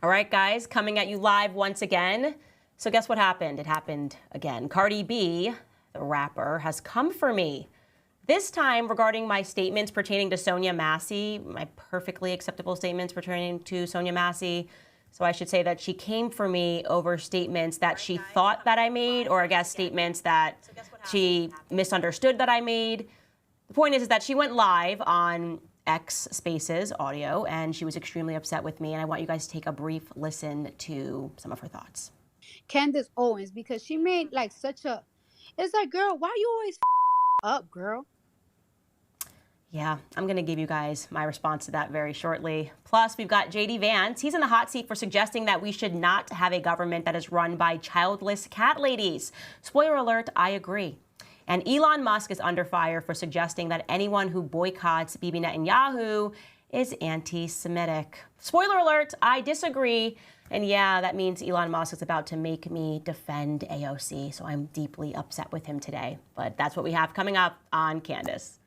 All right, guys, coming at you live once again. So guess what happened? It happened again. Cardi B, the rapper, has come for me. This time regarding my statements pertaining to Sonya Massey, my perfectly acceptable statements pertaining to Sonya Massey. So I should say that she came for me over statements that she thought that I made, or I guess statements that she misunderstood that I made. The point is that she went live on X Spaces audio, and she was extremely upset with me, and I want you guys to take a brief listen to some of her thoughts. Candace Owens, because she made like such a, it's like, girl, why you always up, girl? Yeah, I'm going to give you guys my response to that very shortly. Plus, we've got JD Vance. He's in the hot seat for suggesting that we should not have a government that is run by childless cat ladies. Spoiler alert, I agree. And Elon Musk is under fire for suggesting that anyone who boycotts Bibi Netanyahu is anti-Semitic. Spoiler alert, I disagree. And yeah, that means Elon Musk is about to make me defend AOC. So I'm deeply upset with him today. But that's what we have coming up on Candace.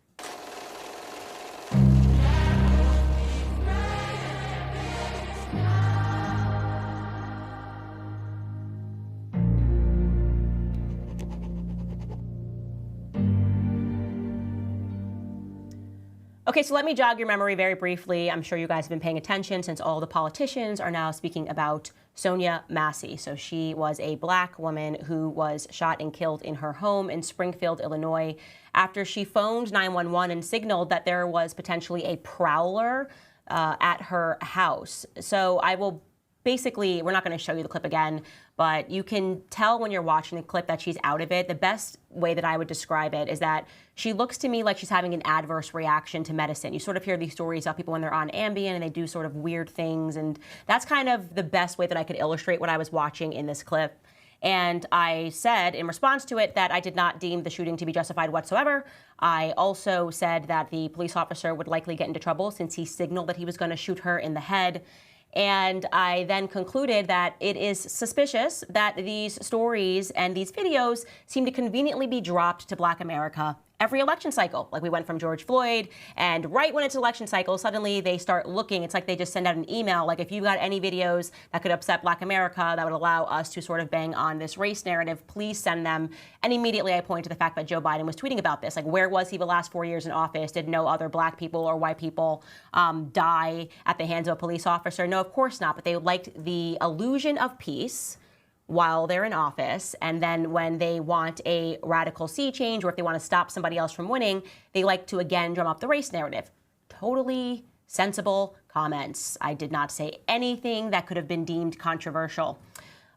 Okay, so let me jog your memory very briefly. I'm sure you guys have been paying attention since all the politicians are now speaking about Sonya Massey. So she was a black woman who was shot and killed in her home in Springfield, Illinois, after she phoned 911 and signaled that there was potentially a prowler at her house. So I will basically, we're not going to show you the clip again, but you can tell when you're watching the clip that she's out of it. The best way that I would describe it is that she looks to me like she's having an adverse reaction to medicine. You sort of hear these stories of people when they're on Ambien and they do sort of weird things. And that's kind of the best way that I could illustrate what I was watching in this clip. And I said in response to it that I did not deem the shooting to be justified whatsoever. I also said that the police officer would likely get into trouble since he signaled that he was going to shoot her in the head. And I then concluded that it is suspicious that these stories and these videos seem to conveniently be dropped to Black America every election cycle. Like we went from George Floyd, and right when it's election cycle, suddenly they start looking. It's like they just send out an email, like if you've got any videos that could upset Black America, that would allow us to sort of bang on this race narrative, please send them. And immediately I point to the fact that Joe Biden was tweeting about this. Like, where was he the last 4 years in office? Did no other Black people or white people die at the hands of a police officer? No, of course not. But they liked the illusion of peace while they're in office, and then when they want a radical sea change, or if they want to stop somebody else from winning, they like to again drum up the race narrative. Totally sensible comments. I did not say anything that could have been deemed controversial.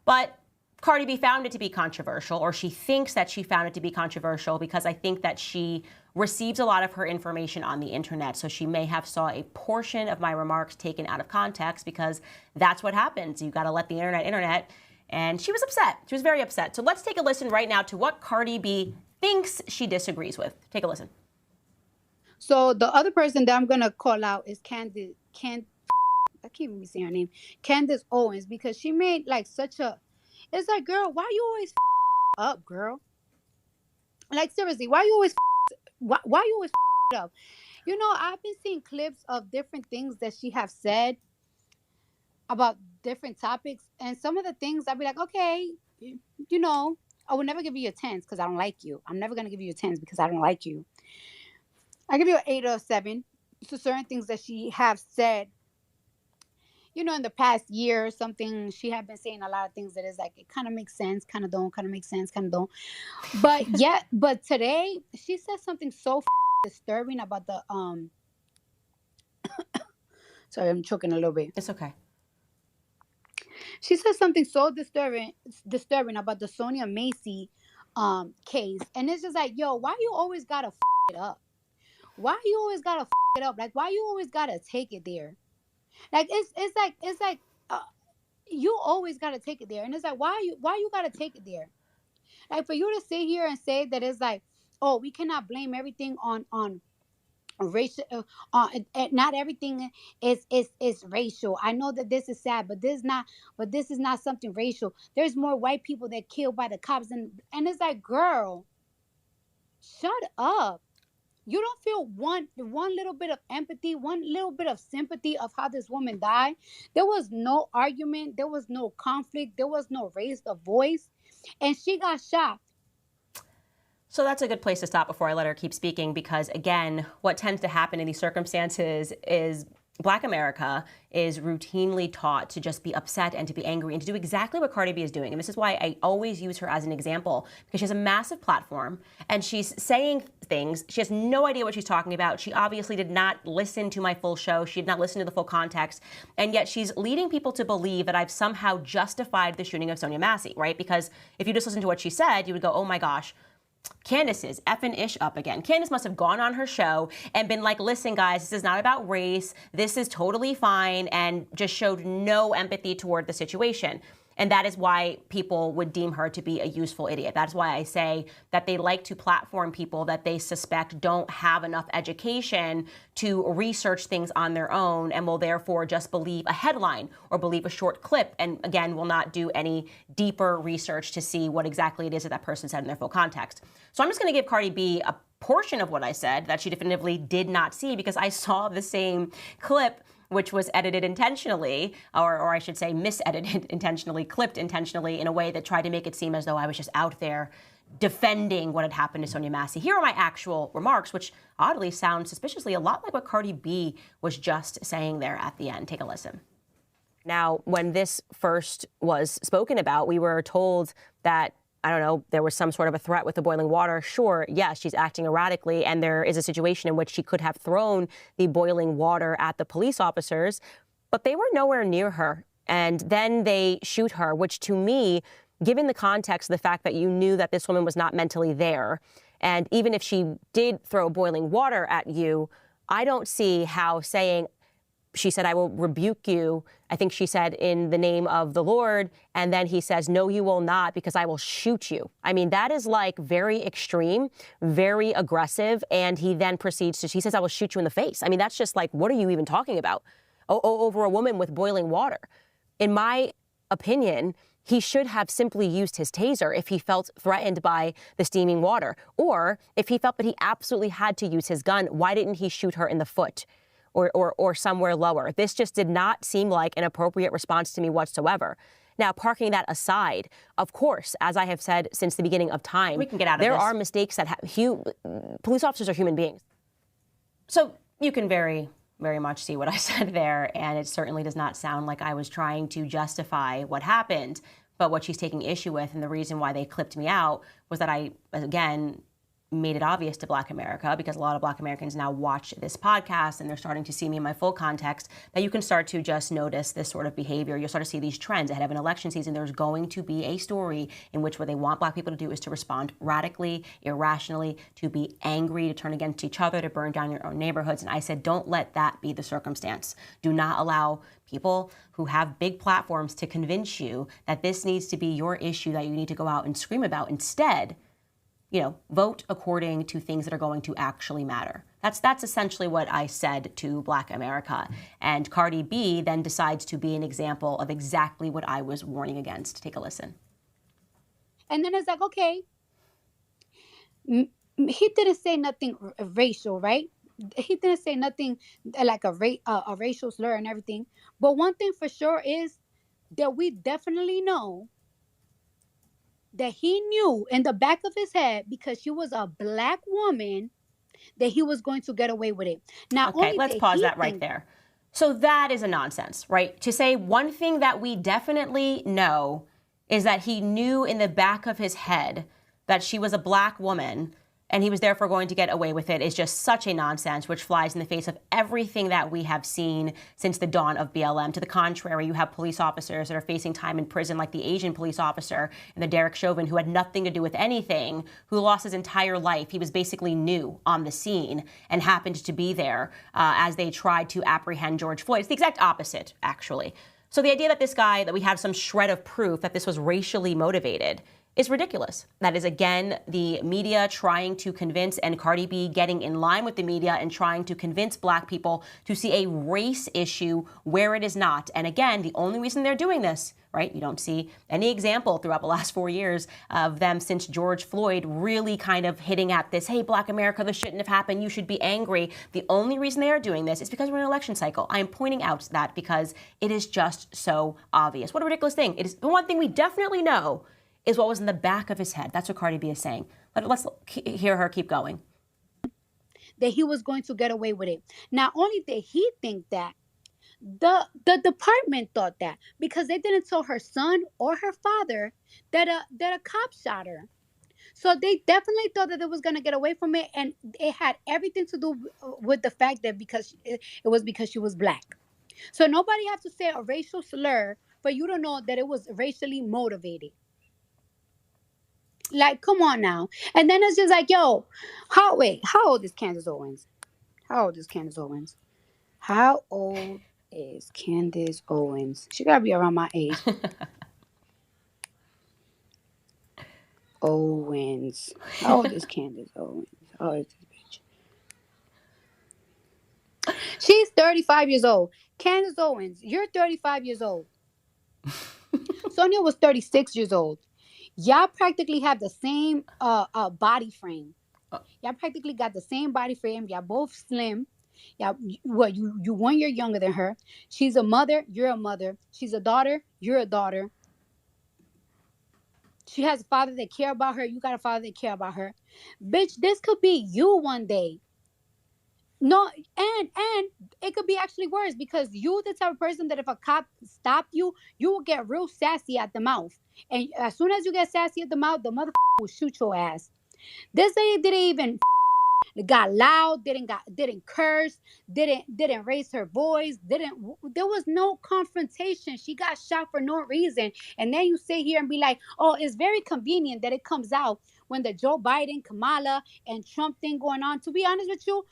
But Cardi B found it to be controversial, or she thinks that she found it to be controversial, because I think that she receives a lot of her information on the internet. So she may have saw a portion of my remarks taken out of context, because that's what happens. You got to let the internet. And she was upset. She was very upset. So let's take a listen right now to what Cardi B thinks she disagrees with. Take a listen. So the other person that I'm gonna call out is I can't even say her name, Candace Owens, because she made like such a, it's like, girl, why you always up, girl? Like seriously, why you always up? You know, I've been seeing clips of different things that she have said about different topics, and some of the things I'd be like, okay, you know, I would never give you a 10 because I don't like you. I'm never gonna give you a 10 because I don't like you. I give you an 8 or a 7 to certain things that she have said. You know, in the past year or something, she had been saying a lot of things that is like, it kind of makes sense, kind of don't, kind of makes sense, kind of don't. But yeah, but today she said something so disturbing about the sorry, I'm choking a little bit. It's okay. She said something so disturbing about the Sonya Massey case. And it's just like, yo, why you always gotta it up? Why you always gotta it up? Like, why you always gotta take it there? Like, it's like you always gotta take it there. And it's like, why you gotta take it there? Like, for you to sit here and say that it's like, oh, we cannot blame everything on racial, not everything is racial. I know that this is sad, but this is not something racial. There's more white people that killed by the cops, and it's like, girl, shut up. You don't feel one little bit of empathy, one little bit of sympathy of how this woman died. There was no argument, there was no conflict, there was no raised a voice, and she got shot. So that's a good place to stop before I let her keep speaking, because again, what tends to happen in these circumstances is Black America is routinely taught to just be upset and to be angry and to do exactly what Cardi B is doing. And this is why I always use her as an example, because she has a massive platform and she's saying things. She has no idea what she's talking about. She obviously did not listen to my full show. She did not listen to the full context. And yet she's leading people to believe that I've somehow justified the shooting of Sonya Massey, right? Because if you just listen to what she said, you would go, oh my gosh, Candace is effing ish up again. Candace must have gone on her show and been like, listen, guys, this is not about race. This is totally fine, and just showed no empathy toward the situation. And that is why people would deem her to be a useful idiot. That's why I say that they like to platform people that they suspect don't have enough education to research things on their own and will therefore just believe a headline or believe a short clip, and again, will not do any deeper research to see what exactly it is that that person said in their full context. So I'm just going to give Cardi B a portion of what I said that she definitively did not see, because I saw the same clip, which was edited intentionally, or I should say misedited intentionally, clipped intentionally in a way that tried to make it seem as though I was just out there defending what had happened to Sonya Massey. Here are my actual remarks, which oddly sound suspiciously a lot like what Cardi B was just saying there at the end. Take a listen. Now, when this first was spoken about, we were told that, I don't know, there was some sort of a threat with the boiling water. Sure, yes, she's acting erratically, and there is a situation in which she could have thrown the boiling water at the police officers, but they were nowhere near her. And then they shoot her, which to me, given the context of the fact that you knew that this woman was not mentally there, and even if she did throw boiling water at you, I don't see how saying, she said, I will rebuke you. I think she said, in the name of the Lord. And then he says, no, you will not, because I will shoot you. I mean, that is like very extreme, very aggressive. And he then proceeds to, he says, I will shoot you in the face. I mean, that's just like, what are you even talking about? Over a woman with boiling water. In my opinion, he should have simply used his taser if he felt threatened by the steaming water. Or if he felt that he absolutely had to use his gun, why didn't he shoot her in the foot? Or somewhere lower. This just did not seem like an appropriate response to me whatsoever. Now, parking that aside, of course, as I have said since the beginning of time, we can get out of there are mistakes that police officers are human beings. So you can very, very much see what I said there, and it certainly does not sound like I was trying to justify what happened. But what she's taking issue with, and the reason why they clipped me out, was that I, again, made it obvious to Black America, because a lot of Black Americans now watch this podcast and they're starting to see me in my full context, that you can start to just notice this sort of behavior. You'll start to see these trends ahead of an election season. There's going to be a story in which what they want Black people to do is to respond radically, irrationally, to be angry, to turn against each other, to burn down your own neighborhoods. And I said, don't let that be the circumstance. Do not allow people who have big platforms to convince you that this needs to be your issue that you need to go out and scream about. Instead, vote according to things that are going to actually matter. That's essentially what I said to Black America. And Cardi B then decides to be an example of exactly what I was warning against. Take a listen. And then it's like, okay, he didn't say nothing racial, right? He didn't say nothing like a racial slur and everything. But one thing for sure is that we definitely know that he knew in the back of his head, because she was a Black woman, that he was going to get away with it. Now, okay, let's pause that right there. So that is a nonsense, right? To say one thing that we definitely know is that he knew in the back of his head that she was a Black woman and he was therefore going to get away with it is just such a nonsense, which flies in the face of everything that we have seen since the dawn of BLM. To the contrary, you have police officers that are facing time in prison, like the Asian police officer and the Derek Chauvin, who had nothing to do with anything, who lost his entire life. He was basically new on the scene and happened to be there as they tried to apprehend George Floyd. It's the exact opposite, actually. So the idea that this guy, that we have some shred of proof that this was racially motivated, is ridiculous. That is, again, the media trying to convince, and Cardi B getting in line with the media and trying to convince black people to see a race issue where it is not. And again, the only reason they're doing this, right? You don't see any example throughout the last 4 years of them since George Floyd really kind of hitting at this, hey, Black America, this shouldn't have happened. You should be angry. The only reason they are doing this is because we're in an election cycle. I am pointing out that because it is just so obvious. What a ridiculous thing. It is the one thing we definitely know is what was in the back of his head. That's what Cardi B is saying. Let's hear her keep going. That he was going to get away with it. Not only did he think that, the department thought that, because they didn't tell her son or her father that a cop shot her. So they definitely thought that it was going to get away from it, and it had everything to do with the fact that because it was because she was black. So nobody has to say a racial slur for you to know that it was racially motivated. Like, come on now. And then it's just like, yo, how old is Candace Owens? How old is Candace Owens? How old is Candace Owens? She gotta be around my age. Owens. How old is Candace Owens? How old is this bitch? She's 35 years old. Candace Owens, you're 35 years old. Sonya was 36 years old. Y'all practically have the same body frame. Y'all practically got the same body frame. Y'all both slim. Y'all, well, you 1 year younger than her. She's a mother. You're a mother. She's a daughter. You're a daughter. She has a father that care about her. You got a father that care about her. Bitch, this could be you one day. No, and it could be actually worse, because you the type of person that if a cop stopped you, you will get real sassy at the mouth. And as soon as you get sassy at the mouth, the motherfucker will shoot your ass. This lady didn't even got loud, didn't curse, didn't raise her voice, there was no confrontation. She got shot for no reason. And then you sit here and be like, oh, it's very convenient that it comes out when the Joe Biden, Kamala, and Trump thing going on. To be honest with you,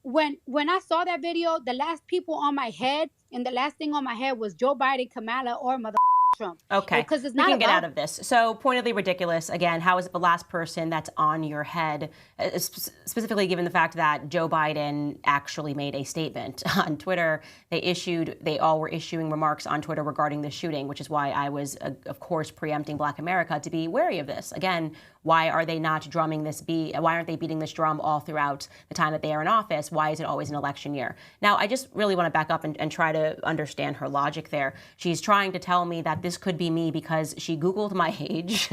when I saw that video, the last people on my head and the last thing on my head was Joe Biden, Kamala, or mother Trump. Okay, because it's not we can get out of this. So pointedly ridiculous. Again, how is it the last person that's on your head, specifically given the fact that Joe Biden actually made a statement on Twitter. They all were issuing remarks on Twitter regarding the shooting, which is why I was, of course, preempting Black America to be wary of this. Again, why are they not drumming this beat? Why aren't they beating this drum all throughout the time that they are in office? Why is it always an election year? Now, I just really want to back up and try to understand her logic there. She's trying to tell me that this could be me because she Googled my age,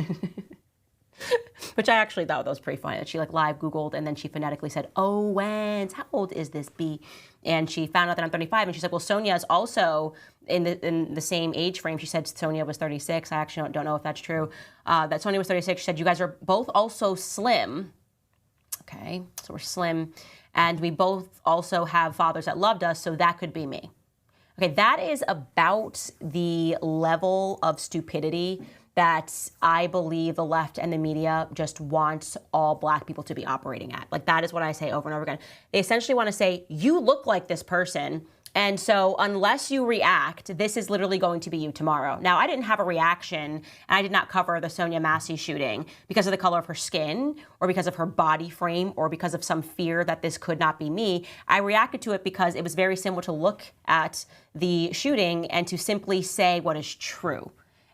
which I actually thought was pretty funny. That she live Googled and then she phonetically said, Owens, how old is this B? And she found out that I'm 35, and she's like, well, Sonya is also in the same age frame. She said Sonya was 36. I actually don't know if that's true. That Sonya was 36. She said, you guys are both also slim. Okay, so we're slim. And we both also have fathers that loved us, so that could be me. Okay, that is about the level of stupidity that I believe the left and the media just wants all Black people to be operating at. That is what I say over and over again. They essentially want to say, you look like this person, and so unless you react, this is literally going to be you tomorrow. Now, I didn't have a reaction, and I did not cover the Sonya Massey shooting because of the color of her skin or because of her body frame or because of some fear that this could not be me. I reacted to it because it was very similar to look at the shooting and to simply say what is true.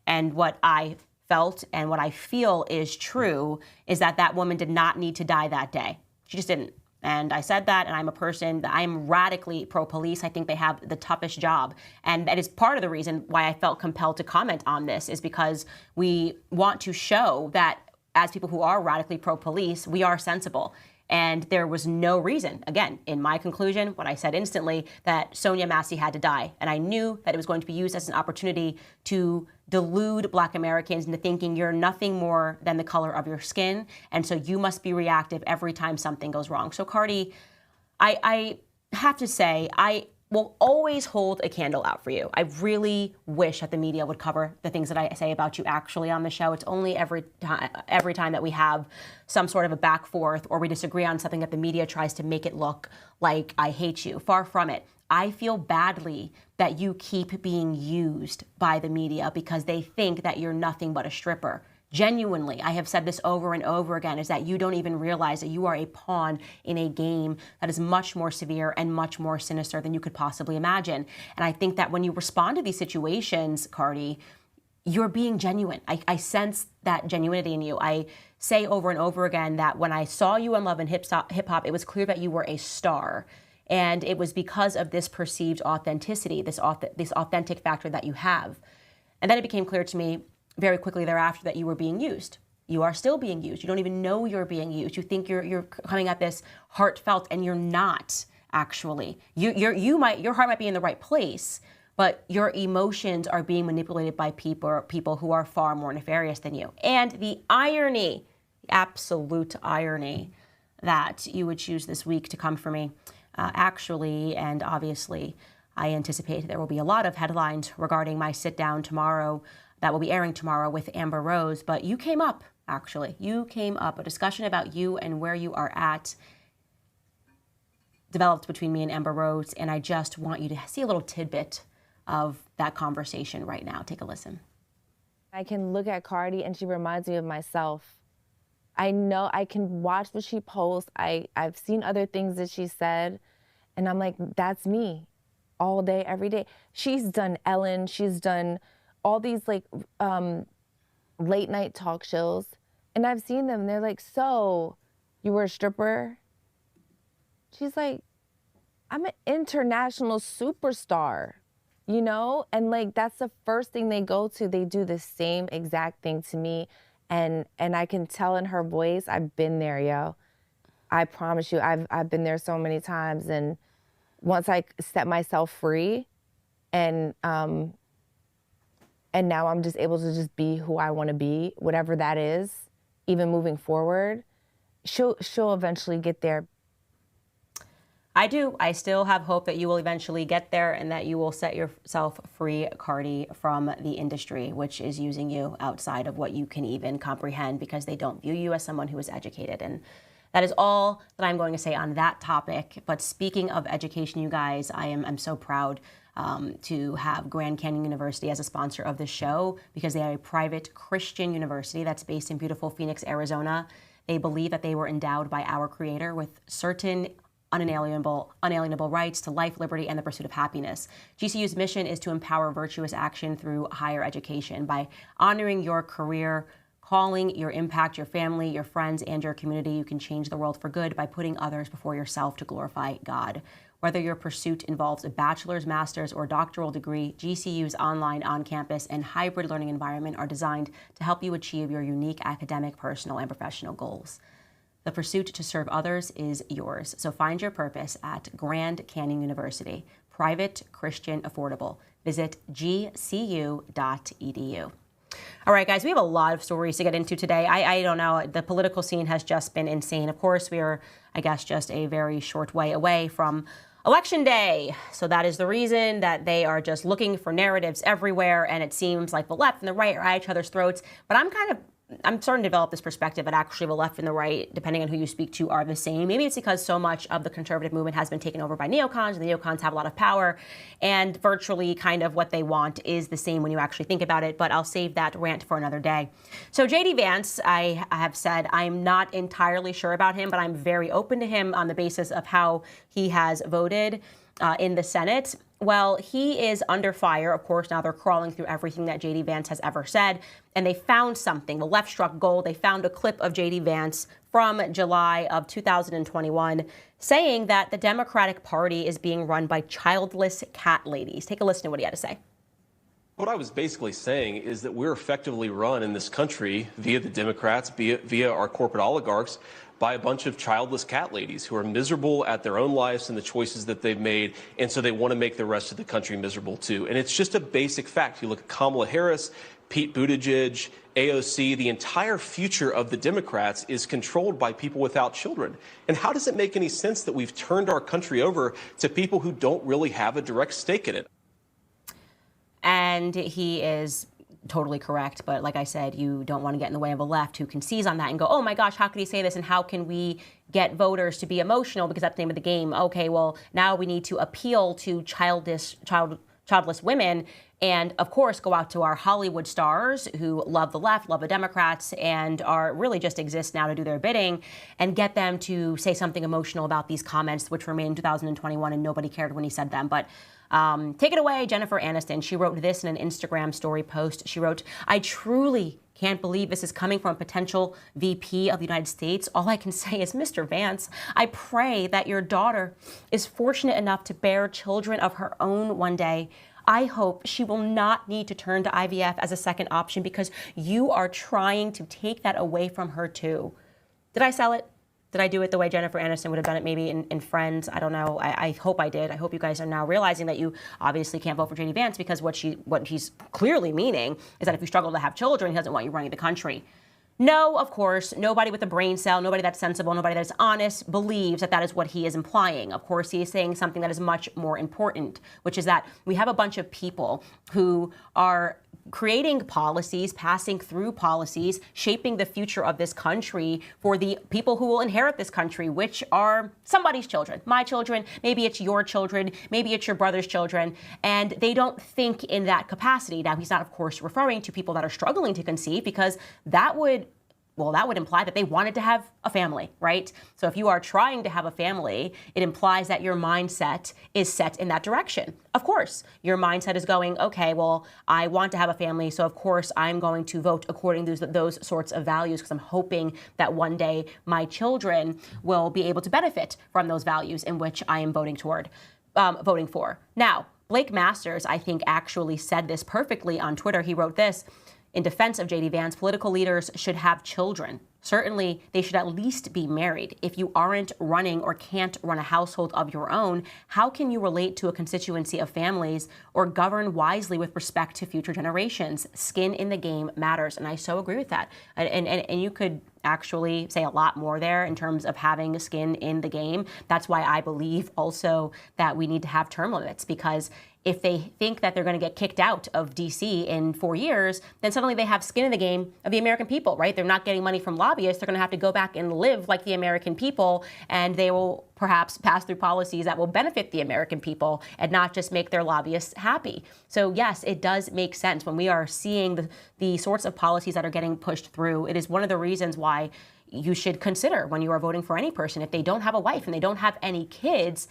And what I felt and what I feel is true is that that woman did not need to die that day. She just didn't. And I said that, and I'm a person that I'm radically pro-police. I think they have the toughest job. And that is part of the reason why I felt compelled to comment on this, is because we want to show that as people who are radically pro-police, we are sensible. And there was no reason, again, in my conclusion, what I said instantly, that Sonya Massey had to die. And I knew that it was going to be used as an opportunity to delude Black Americans into thinking you're nothing more than the color of your skin. And so you must be reactive every time something goes wrong. So Cardi, I have to say, I will always hold a candle out for you. I really wish that the media would cover the things that I say about you actually on the show. It's only every time that we have some sort of a back forth or we disagree on something that the media tries to make it look like I hate you. Far from it. I feel badly that you keep being used by the media because they think that you're nothing but a stripper. Genuinely, I have said this over and over again, is that you don't even realize that you are a pawn in a game that is much more severe and much more sinister than you could possibly imagine. And I think that when you respond to these situations, Cardi, you're being genuine. I sense that genuinity in you. I say over and over again that when I saw you on Love and Hip Hop, it was clear that you were a star. And it was because of this perceived authenticity, this authentic factor that you have. And then it became clear to me very quickly thereafter that you were being used. You are still being used. You don't even know you're being used. You think you're coming at this heartfelt, and you're not actually. Your heart might be in the right place, but your emotions are being manipulated by people who are far more nefarious than you. And the irony, the absolute irony, that you would choose this week to come for me, actually, and obviously, I anticipate there will be a lot of headlines regarding my sit down tomorrow that will be airing tomorrow with Amber Rose. But you came up, actually. You came up. A discussion about you and where you are at developed between me and Amber Rose, and I just want you to see a little tidbit of that conversation right now. Take a listen. I can look at Cardi and she reminds me of myself. I know I can watch what she posts. I've seen other things that she said, and I'm like, that's me all day, every day. She's done Ellen. She's done all these like late night talk shows, and I've seen them. They're like, so you were a stripper? She's like, I'm an international superstar, you know? And like, that's the first thing they go to. They do the same exact thing to me. And I can tell in her voice, I've been there, yo. I promise you, I've been there so many times. And once I set myself free, and now I'm just able to just be who I want to be, whatever that is, even moving forward, she'll eventually get there. I do. I still have hope that you will eventually get there and that you will set yourself free, Cardi, from the industry, which is using you outside of what you can even comprehend, because they don't view you as someone who is educated. And that is all that I'm going to say on that topic. But speaking of education, you guys, I'm so proud to have Grand Canyon University as a sponsor of this show, because they are a private Christian university that's based in beautiful Phoenix, Arizona. They believe that they were endowed by our Creator with certain unalienable rights to life, liberty, and the pursuit of happiness. GCU's mission is to empower virtuous action through higher education by honoring your career, calling, your impact, your family, your friends, and your community. You can change the world for good by putting others before yourself to glorify God. Whether your pursuit involves a bachelor's, master's, or doctoral degree, GCU's online, on-campus, and hybrid learning environment are designed to help you achieve your unique academic, personal, and professional goals. The pursuit to serve others is yours. So find your purpose at Grand Canyon University. Private, Christian, affordable. Visit gcu.edu. All right, guys, we have a lot of stories to get into today. I don't know. The political scene has just been insane. Of course, we are, I guess, just a very short way away from Election Day. So that is the reason that they are just looking for narratives everywhere. And it seems like the left and the right are at each other's throats. But I'm starting to develop this perspective that actually the left and the right, depending on who you speak to, are the same. Maybe it's because so much of the conservative movement has been taken over by neocons, and the neocons have a lot of power, and virtually kind of what they want is the same when you actually think about it. But I'll save that rant for another day. So JD Vance, I have said I'm not entirely sure about him, but I'm very open to him on the basis of how he has voted in the Senate. Well, he is under fire. Of course, now they're crawling through everything that JD Vance has ever said. And they found something. The left struck gold. They found a clip of JD Vance from July of 2021 saying that the Democratic Party is being run by childless cat ladies. Take a listen to what he had to say. What I was basically saying is that we're effectively run in this country via the Democrats, via our corporate oligarchs, by a bunch of childless cat ladies who are miserable at their own lives and the choices that they've made, and so they want to make the rest of the country miserable too. And it's just a basic fact. You look at Kamala Harris, Pete Buttigieg, AOC, the entire future of the Democrats is controlled by people without children. And how does it make any sense that we've turned our country over to people who don't really have a direct stake in it? And he is totally correct. But like I said, you don't want to get in the way of a left who can seize on that and go, oh my gosh, how could he say this? And how can we get voters to be emotional? Because that's the name of the game. Okay, well, now we need to appeal to childless women and of course go out to our Hollywood stars who love the left, love the Democrats, and are really just exist now to do their bidding, and get them to say something emotional about these comments, which were made in 2021 and nobody cared when he said them. But take it away, Jennifer Aniston. She wrote this in an Instagram story post. She wrote, "I truly can't believe this is coming from a potential VP of the United States. All I can say is, Mr. Vance, I pray that your daughter is fortunate enough to bear children of her own one day. I hope she will not need to turn to IVF as a second option because you are trying to take that away from her too." Did I sell it? Did I do it the way Jennifer Aniston would have done it maybe in Friends? I don't know. I hope I did. I hope you guys are now realizing that you obviously can't vote for J.D. Vance because what he's clearly meaning is that if you struggle to have children, he doesn't want you running the country. No, of course, nobody with a brain cell, nobody that's sensible, nobody that's honest believes that that is what he is implying. Of course, he is saying something that is much more important, which is that we have a bunch of people who are creating policies, passing through policies, shaping the future of this country for the people who will inherit this country, which are somebody's children, my children, maybe it's your children, maybe it's your brother's children, and they don't think in that capacity. Now, he's not, of course, referring to people that are struggling to conceive because that would imply that they wanted to have a family, right? So if you are trying to have a family, it implies that your mindset is set in that direction. Of course, your mindset is going, okay, well, I want to have a family, so of course I'm going to vote according to those sorts of values because I'm hoping that one day my children will be able to benefit from those values in which I am voting for. Now, Blake Masters, I think, actually said this perfectly on Twitter. He wrote this: "In defense of J.D. Vance, political leaders should have children. Certainly, they should at least be married. If you aren't running or can't run a household of your own, how can you relate to a constituency of families or govern wisely with respect to future generations? Skin in the game matters." And I so agree with that. And you could actually say a lot more there in terms of having skin in the game. That's why I believe also that we need to have term limits, because if they think that they're going to get kicked out of D.C. in 4 years, then suddenly they have skin in the game of the American people, right? They're not getting money from lobbyists. They're going to have to go back and live like the American people, and they will perhaps pass through policies that will benefit the American people and not just make their lobbyists happy. So yes, it does make sense when we are seeing the sorts of policies that are getting pushed through. It is one of the reasons why you should consider when you are voting for any person, if they don't have a wife and they don't have any kids,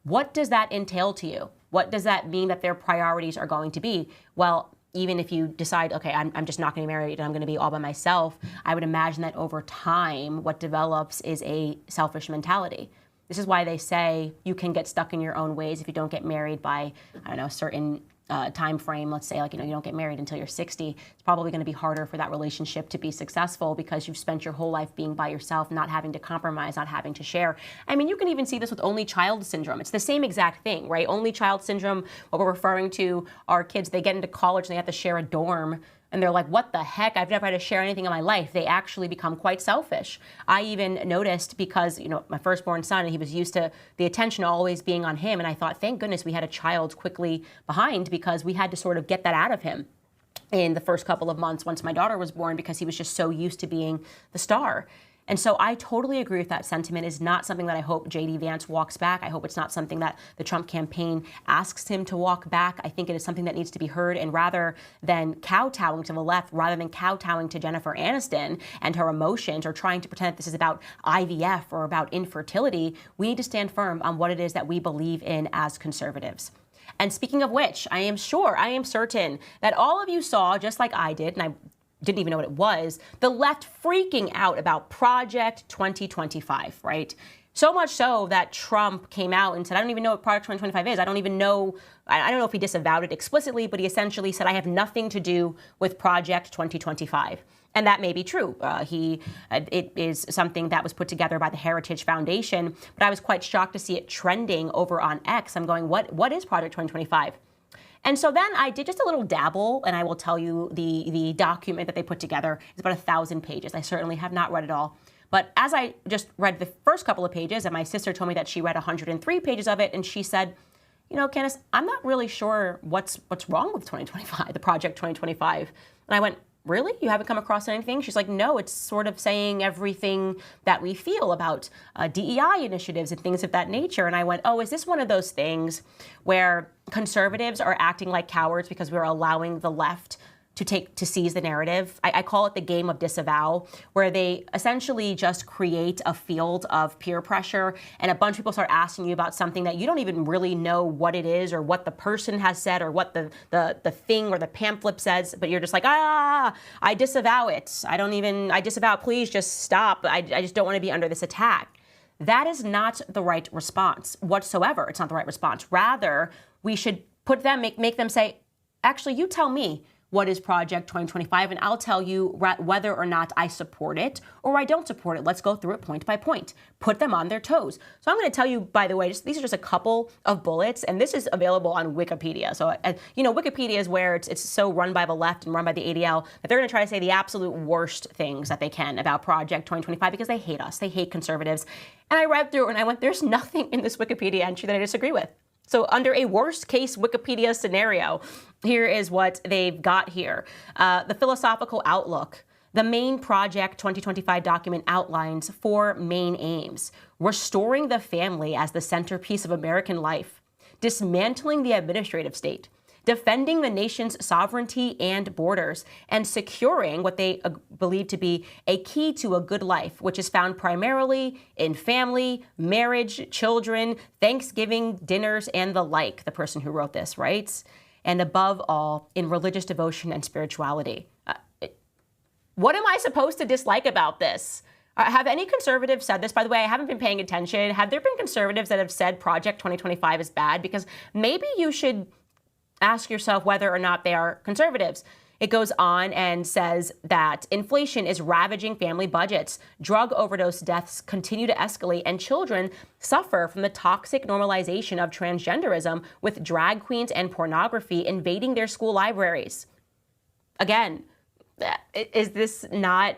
what does that entail to you? What does that mean that their priorities are going to be? Well, even if you decide, okay, I'm just not going to be married and I'm going to be all by myself, I would imagine that over time, what develops is a selfish mentality. This is why they say you can get stuck in your own ways if you don't get married by, I don't know, a certain time frame. Let's say, like, you don't get married until you're 60. It's probably going to be harder for that relationship to be successful because you've spent your whole life being by yourself, not having to compromise, not having to share. I mean, you can even see this with only child syndrome. It's the same exact thing, right? Only child syndrome, what we're referring to are kids, they get into college and they have to share a dorm. And they're like, what the heck? I've never had to share anything in my life. They actually become quite selfish. I even noticed because, my firstborn son, he was used to the attention always being on him. And I thought, thank goodness we had a child quickly behind, because we had to sort of get that out of him in the first couple of months once my daughter was born, because he was just so used to being the star. And so I totally agree with that sentiment. Is not something that I hope J.D. Vance walks back. I hope it's not something that the Trump campaign asks him to walk back. I think it is something that needs to be heard. And rather than kowtowing to the left, rather than kowtowing to Jennifer Aniston and her emotions, or trying to pretend that this is about IVF or about infertility, we need to stand firm on what it is that we believe in as conservatives. And speaking of which, I am certain that all of you saw, just like I did, and I didn't even know what it was, the left freaking out about Project 2025, right? So much so that Trump came out and said, I don't even know what Project 2025 is. I don't know if he disavowed it explicitly, but he essentially said, I have nothing to do with Project 2025. And that may be true. It is something that was put together by the Heritage Foundation, but I was quite shocked to see it trending over on X. I'm going, what is Project 2025? And so then I did just a little dabble, and I will tell you the document that they put together is about 1,000 pages. I certainly have not read it all. But as I just read the first couple of pages, and my sister told me that she read 103 pages of it, and she said, Candace, I'm not really sure what's wrong with 2025, the Project 2025. And I went, really? You haven't come across anything? She's like, no, it's sort of saying everything that we feel about DEI initiatives and things of that nature. And I went, oh, is this one of those things where conservatives are acting like cowards because we're allowing the left to seize the narrative? I call it the game of disavow, where they essentially just create a field of peer pressure and a bunch of people start asking you about something that you don't even really know what it is or what the person has said or what the thing or the pamphlet says, but you're just like, I disavow it. I disavow, please just stop. I just don't want to be under this attack. That is not the right response whatsoever. It's not the right response. Rather, we should put them, make them say, actually, you tell me, what is Project 2025? And I'll tell you whether or not I support it or I don't support it. Let's go through it point by point. Put them on their toes. So I'm going to tell you, by the way, these are just a couple of bullets, and this is available on Wikipedia. So, Wikipedia is where it's so run by the left and run by the ADL that they're going to try to say the absolute worst things that they can about Project 2025 because they hate us. They hate conservatives. And I read through and I went, there's nothing in this Wikipedia entry that I disagree with. So under a worst case Wikipedia scenario, here is what they've got here. The philosophical outlook. The main Project 2025 document outlines 4 main aims: restoring the family as the centerpiece of American life, dismantling the administrative state, defending the nation's sovereignty and borders, and securing what they believe to be a key to a good life, which is found primarily in family, marriage, children, Thanksgiving dinners, and the like, the person who wrote this writes, and above all, in religious devotion and spirituality. What am I supposed to dislike about this? Have any conservatives said this? By the way, I haven't been paying attention. Have there been conservatives that have said Project 2025 is bad? Because maybe you should ask yourself whether or not they are conservatives. It goes on and says that inflation is ravaging family budgets, drug overdose deaths continue to escalate, and children suffer from the toxic normalization of transgenderism, with drag queens and pornography invading their school libraries. Again, is this not,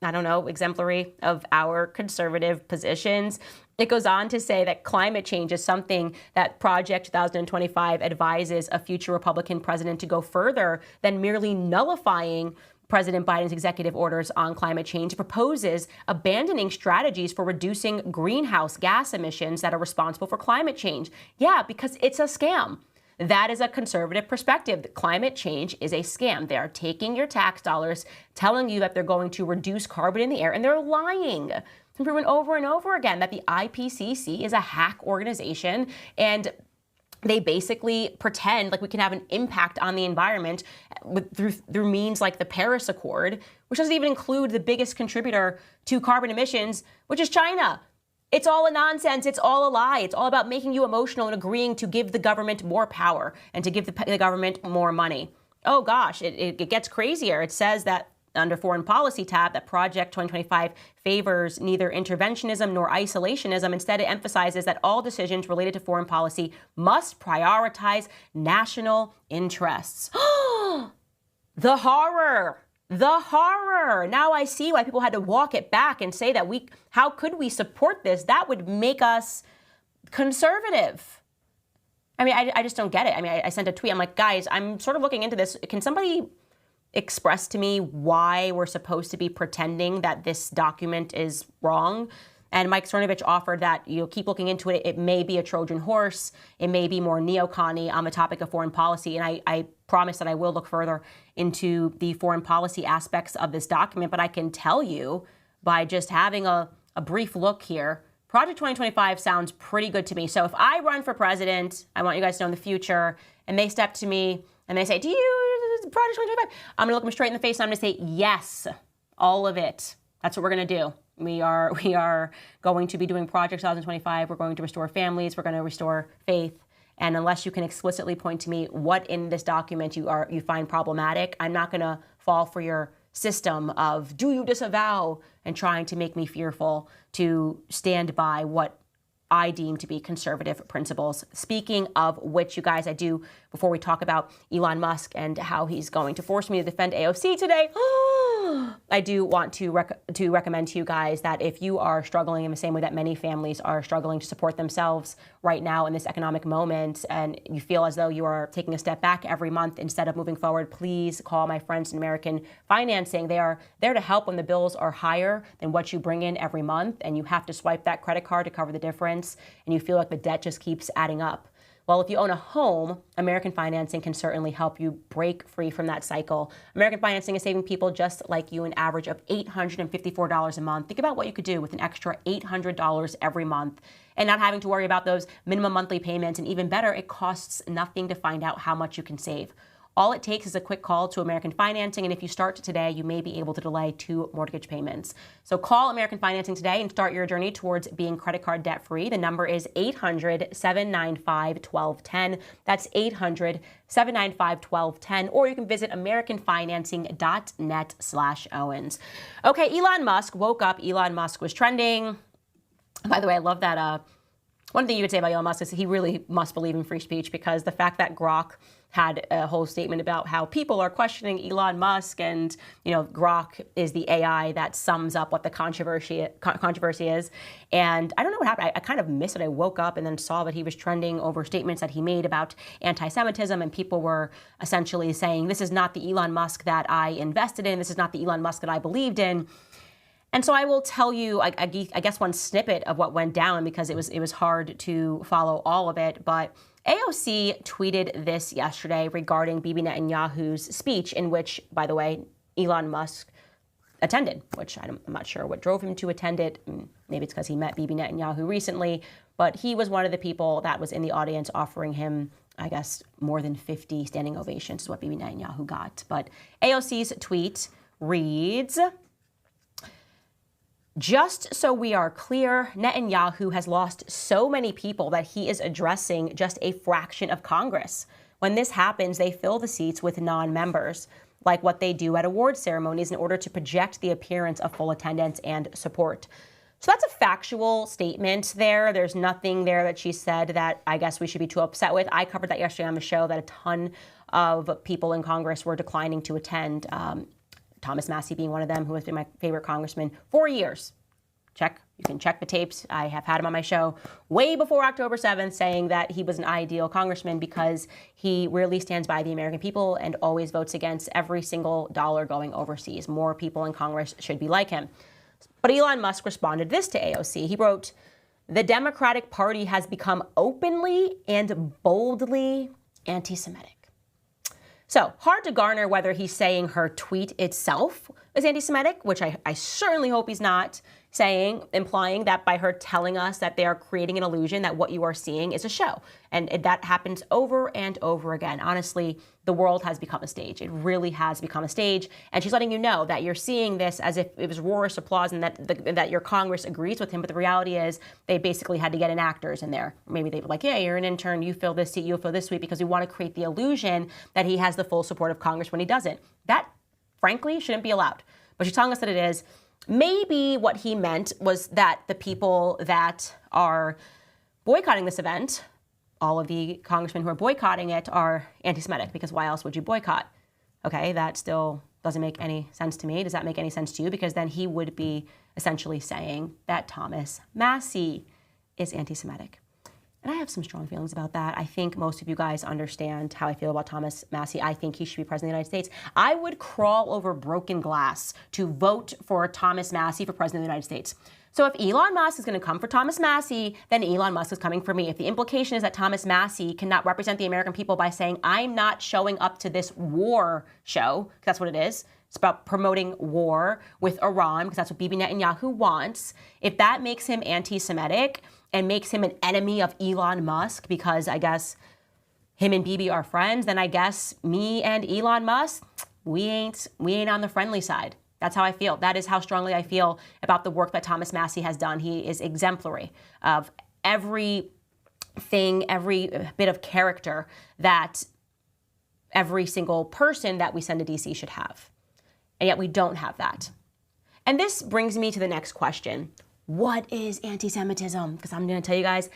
I don't know, exemplary of our conservative positions? It goes on to say that climate change is something that Project 2025 advises a future Republican president to go further than merely nullifying President Biden's executive orders on climate change. It proposes abandoning strategies for reducing greenhouse gas emissions that are responsible for climate change. Yeah, because it's a scam. That is a conservative perspective. That climate change is a scam. They are taking your tax dollars, telling you that they're going to reduce carbon in the air, and they're lying. It's been proven over and over again that the IPCC is a hack organization, and they basically pretend like we can have an impact on the environment through means like the Paris Accord, which doesn't even include the biggest contributor to carbon emissions, which is China. It's all a nonsense. It's all a lie. It's all about making you emotional and agreeing to give the government more power and to give the government more money. Oh gosh, it gets crazier. It says that under Foreign Policy tab that Project 2025 favors neither interventionism nor isolationism. Instead, it emphasizes that all decisions related to foreign policy must prioritize national interests. The horror. The horror. Now I see why people had to walk it back and say that how could we support this? That would make us conservative. I mean, I just don't get it. I mean, I sent a tweet. I'm like, guys, I'm sort of looking into this. Can somebody express to me why we're supposed to be pretending that this document is wrong? And Mike Cernovich offered that, keep looking into it. It may be a Trojan horse. It may be more neocon-y on the topic of foreign policy. And I promise that I will look further into the foreign policy aspects of this document. But I can tell you by just having a brief look here, Project 2025 sounds pretty good to me. So if I run for president, I want you guys to know in the future, and they step to me and they say, do you Project 2025? I'm going to look them straight in the face and I'm going to say, yes, all of it. That's what we're going to do. We are going to be doing Project 2025. We're going to restore families. We're going to restore faith. And unless you can explicitly point to me what in this document you find problematic, I'm not going to fall for your system of do you disavow and trying to make me fearful to stand by what I deem to be conservative principles. Speaking of which, you guys, before we talk about Elon Musk and how he's going to force me to defend AOC today, I do want to recommend to you guys that if you are struggling in the same way that many families are struggling to support themselves right now in this economic moment, and you feel as though you are taking a step back every month instead of moving forward, please call my friends in American Financing. They are there to help when the bills are higher than what you bring in every month, and you have to swipe that credit card to cover the difference, and you feel like the debt just keeps adding up. Well, if you own a home, American Financing can certainly help you break free from that cycle. American Financing is saving people just like you an average of $854 a month. Think about what you could do with an extra $800 every month and not having to worry about those minimum monthly payments. And even better, it costs nothing to find out how much you can save. All it takes is a quick call to American Financing, and if you start today, you may be able to delay 2 mortgage payments. So call American Financing today and start your journey towards being credit card debt-free. The number is 800-795-1210. That's 800-795-1210, or you can visit americanfinancing.net/Owens. Okay, Elon Musk woke up. Elon Musk was trending. By the way, I love that. One thing you could say about Elon Musk is he really must believe in free speech, because the fact that Grok had a whole statement about how people are questioning Elon Musk, and Grok is the AI that sums up what the controversy is. And I don't know what happened. I kind of missed it. I woke up and then saw that he was trending over statements that he made about anti-Semitism, and people were essentially saying, this is not the Elon Musk that I invested in. This is not the Elon Musk that I believed in. And so I will tell you, I guess, one snippet of what went down, because it was hard to follow all of it. But AOC tweeted this yesterday regarding Bibi Netanyahu's speech, in which, by the way, Elon Musk attended, which I'm not sure what drove him to attend it. Maybe it's because he met Bibi Netanyahu recently, but he was one of the people that was in the audience offering him, I guess, more than 50 standing ovations is what Bibi Netanyahu got. But AOC's tweet reads, "Just so we are clear, Netanyahu has lost so many people that he is addressing just a fraction of Congress. When this happens, they fill the seats with non-members, like what they do at award ceremonies, in order to project the appearance of full attendance and support." So that's a factual statement there. There's nothing there that she said that I guess we should be too upset with. I covered that yesterday on the show, that a ton of people in Congress were declining to attend. Thomas Massey being one of them, who has been my favorite congressman for years. You can check the tapes. I have had him on my show way before October 7th, saying that he was an ideal congressman because he really stands by the American people and always votes against every single dollar going overseas. More people in Congress should be like him. But Elon Musk responded this to AOC. He wrote, "The Democratic Party has become openly and boldly anti-Semitic." So hard to garner whether he's saying her tweet itself is anti-Semitic, which I certainly hope he's not implying that by her telling us that they are creating an illusion that what you are seeing is a show. And that happens over and over again. Honestly, the world has become a stage. It really has become a stage. And she's letting you know that you're seeing this as if it was roarish applause and that your Congress agrees with him. But the reality is they basically had to get in actors in there. Maybe they were like, yeah, you're an intern, you fill this seat, you'll fill this seat, because we want to create the illusion that he has the full support of Congress when he doesn't. That, frankly, shouldn't be allowed. But she's telling us that it is. Maybe what he meant was that the people that are boycotting this event, all of the congressmen who are boycotting it, are anti-Semitic, because why else would you boycott? Okay, that still doesn't make any sense to me. Does that make any sense to you? Because then he would be essentially saying that Thomas Massey is anti-Semitic. And I have some strong feelings about that. I think most of you guys understand how I feel about Thomas Massey. I think he should be president of the United States. I would crawl over broken glass to vote for Thomas Massey for president of the United States. So if Elon Musk is going to come for Thomas Massey, then Elon Musk is coming for me. If the implication is that Thomas Massey cannot represent the American people by saying, I'm not showing up to this war show, because that's what it is. It's about promoting war with Iran, because that's what Bibi Netanyahu wants. If that makes him anti-Semitic and makes him an enemy of Elon Musk, because I guess him and Bibi are friends, then I guess me and Elon Musk, we ain't on the friendly side. That's how I feel. That is how strongly I feel about the work that Thomas Massey has done. He is exemplary of everything, every bit of character that every single person that we send to DC should have. And yet we don't have that. And this brings me to the next question. What is anti-Semitism? Because I'm going to tell you guys,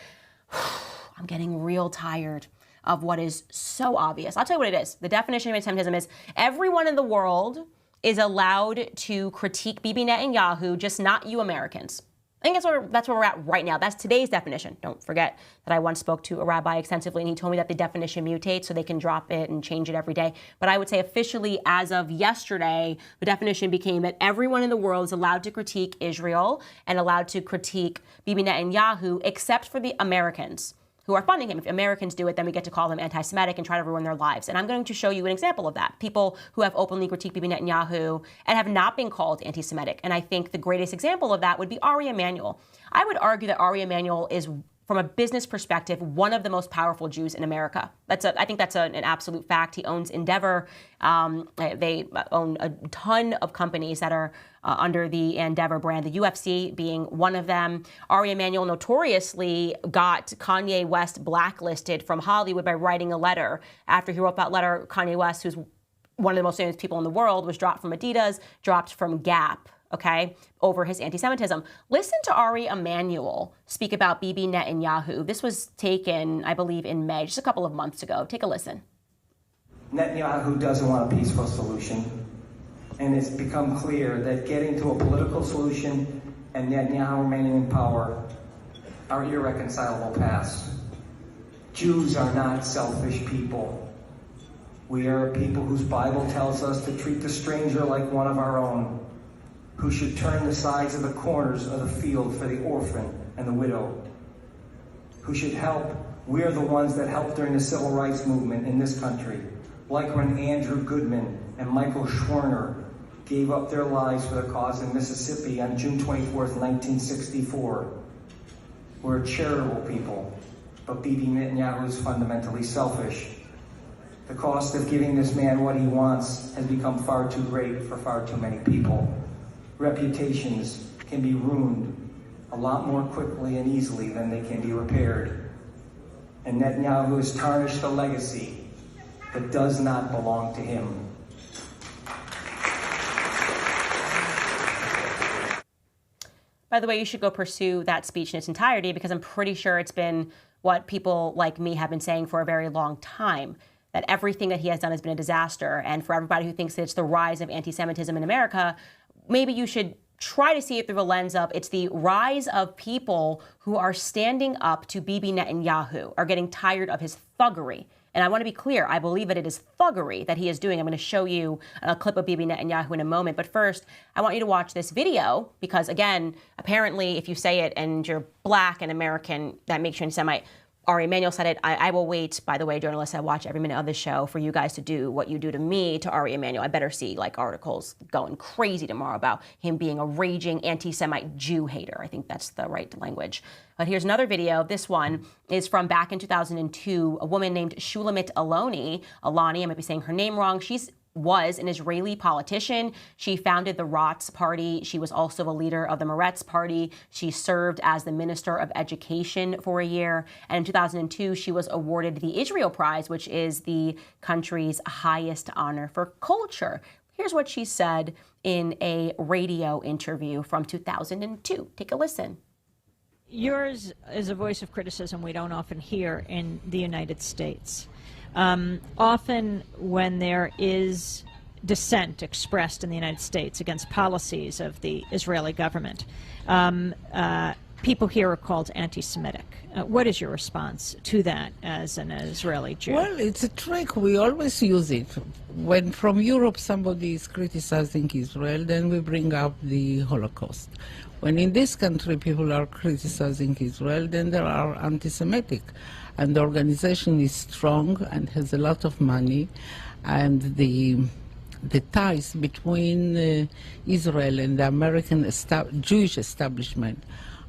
I'm getting real tired of what is so obvious. I'll tell you what it is. The definition of anti-Semitism is everyone in the world is allowed to critique Bibi Netanyahu, just not you Americans. I think that's where we're at right now. That's today's definition. Don't forget that I once spoke to a rabbi extensively, and he told me that the definition mutates, so they can drop it and change it every day. But I would say officially, as of yesterday, the definition became that everyone in the world is allowed to critique Israel and allowed to critique Bibi Netanyahu, except for the Americans who are funding him. If Americans do it, then we get to call them anti-Semitic and try to ruin their lives. And I'm going to show you an example of that. People who have openly critiqued Bibi Netanyahu and have not been called anti-Semitic. And I think the greatest example of that would be Ari Emanuel. I would argue that Ari Emanuel is, from a business perspective, one of the most powerful Jews in America. I think that's an absolute fact. He owns Endeavor. They own a ton of companies that are under the Endeavor brand, the UFC being one of them. Ari Emanuel notoriously got Kanye West blacklisted from Hollywood by writing a letter. After he wrote that letter, Kanye West, who's one of the most famous people in the world, was dropped from Adidas, dropped from Gap, okay, over his anti-Semitism. Listen to Ari Emanuel speak about Bibi Netanyahu. This was taken, I believe, in May, just a couple of months ago. Take a listen. Netanyahu doesn't want a peaceful solution, and it's become clear that getting to a political solution and Netanyahu remaining in power are irreconcilable paths. Jews are not selfish people. We are a people whose Bible tells us to treat the stranger like one of our own, who should turn the sides of the corners of the field for the orphan and the widow, who should help. We are the ones that helped during the civil rights movement in this country, like when Andrew Goodman and Michael Schwerner gave up their lives for the cause in Mississippi on June 24th, 1964. We're charitable people, but Bibi Netanyahu is fundamentally selfish. The cost of giving this man what he wants has become far too great for far too many people. Reputations can be ruined a lot more quickly and easily than they can be repaired. And Netanyahu has tarnished a legacy that does not belong to him. By the way, you should go pursue that speech in its entirety, because I'm pretty sure it's been what people like me have been saying for a very long time, that everything that he has done has been a disaster. And for everybody who thinks that it's the rise of anti-Semitism in America, maybe you should try to see it through the lens of it's the rise of people who are standing up to Bibi Netanyahu, are getting tired of his thuggery. And I want to be clear, I believe that it is thuggery that he is doing. I'm going to show you a clip of Bibi Netanyahu in a moment. But first, I want you to watch this video because, again, apparently if you say it and you're black and American, that makes you anti-Semite. Ari Emanuel said it. I will wait, by the way, journalists, I watch every minute of this show for you guys to do what you do to me to Ari Emanuel. I better see like articles going crazy tomorrow about him being a raging anti-Semite Jew hater. I think that's the right language. But here's another video. This one is from back in 2002. A woman named Shulamit Aloni, I might be saying her name wrong. Was an Israeli politician. She founded the Rotz Party. She was also a leader of the Meretz Party. She served as the Minister of Education for a year. And in 2002, she was awarded the Israel Prize, which is the country's highest honor for culture. Here's what she said in a radio interview from 2002. Take a listen. Yours is a voice of criticism we don't often hear in the United States. Often when there is dissent expressed in the United States against policies of the Israeli government, people here are called anti-Semitic. What is your response to that as an Israeli Jew? Well, it's a trick. We always use it. When from Europe somebody is criticizing Israel, then we bring up the Holocaust. When in this country people are criticizing Israel, then they are anti-Semitic. And the organization is strong and has a lot of money, and the ties between Israel and the American Jewish establishment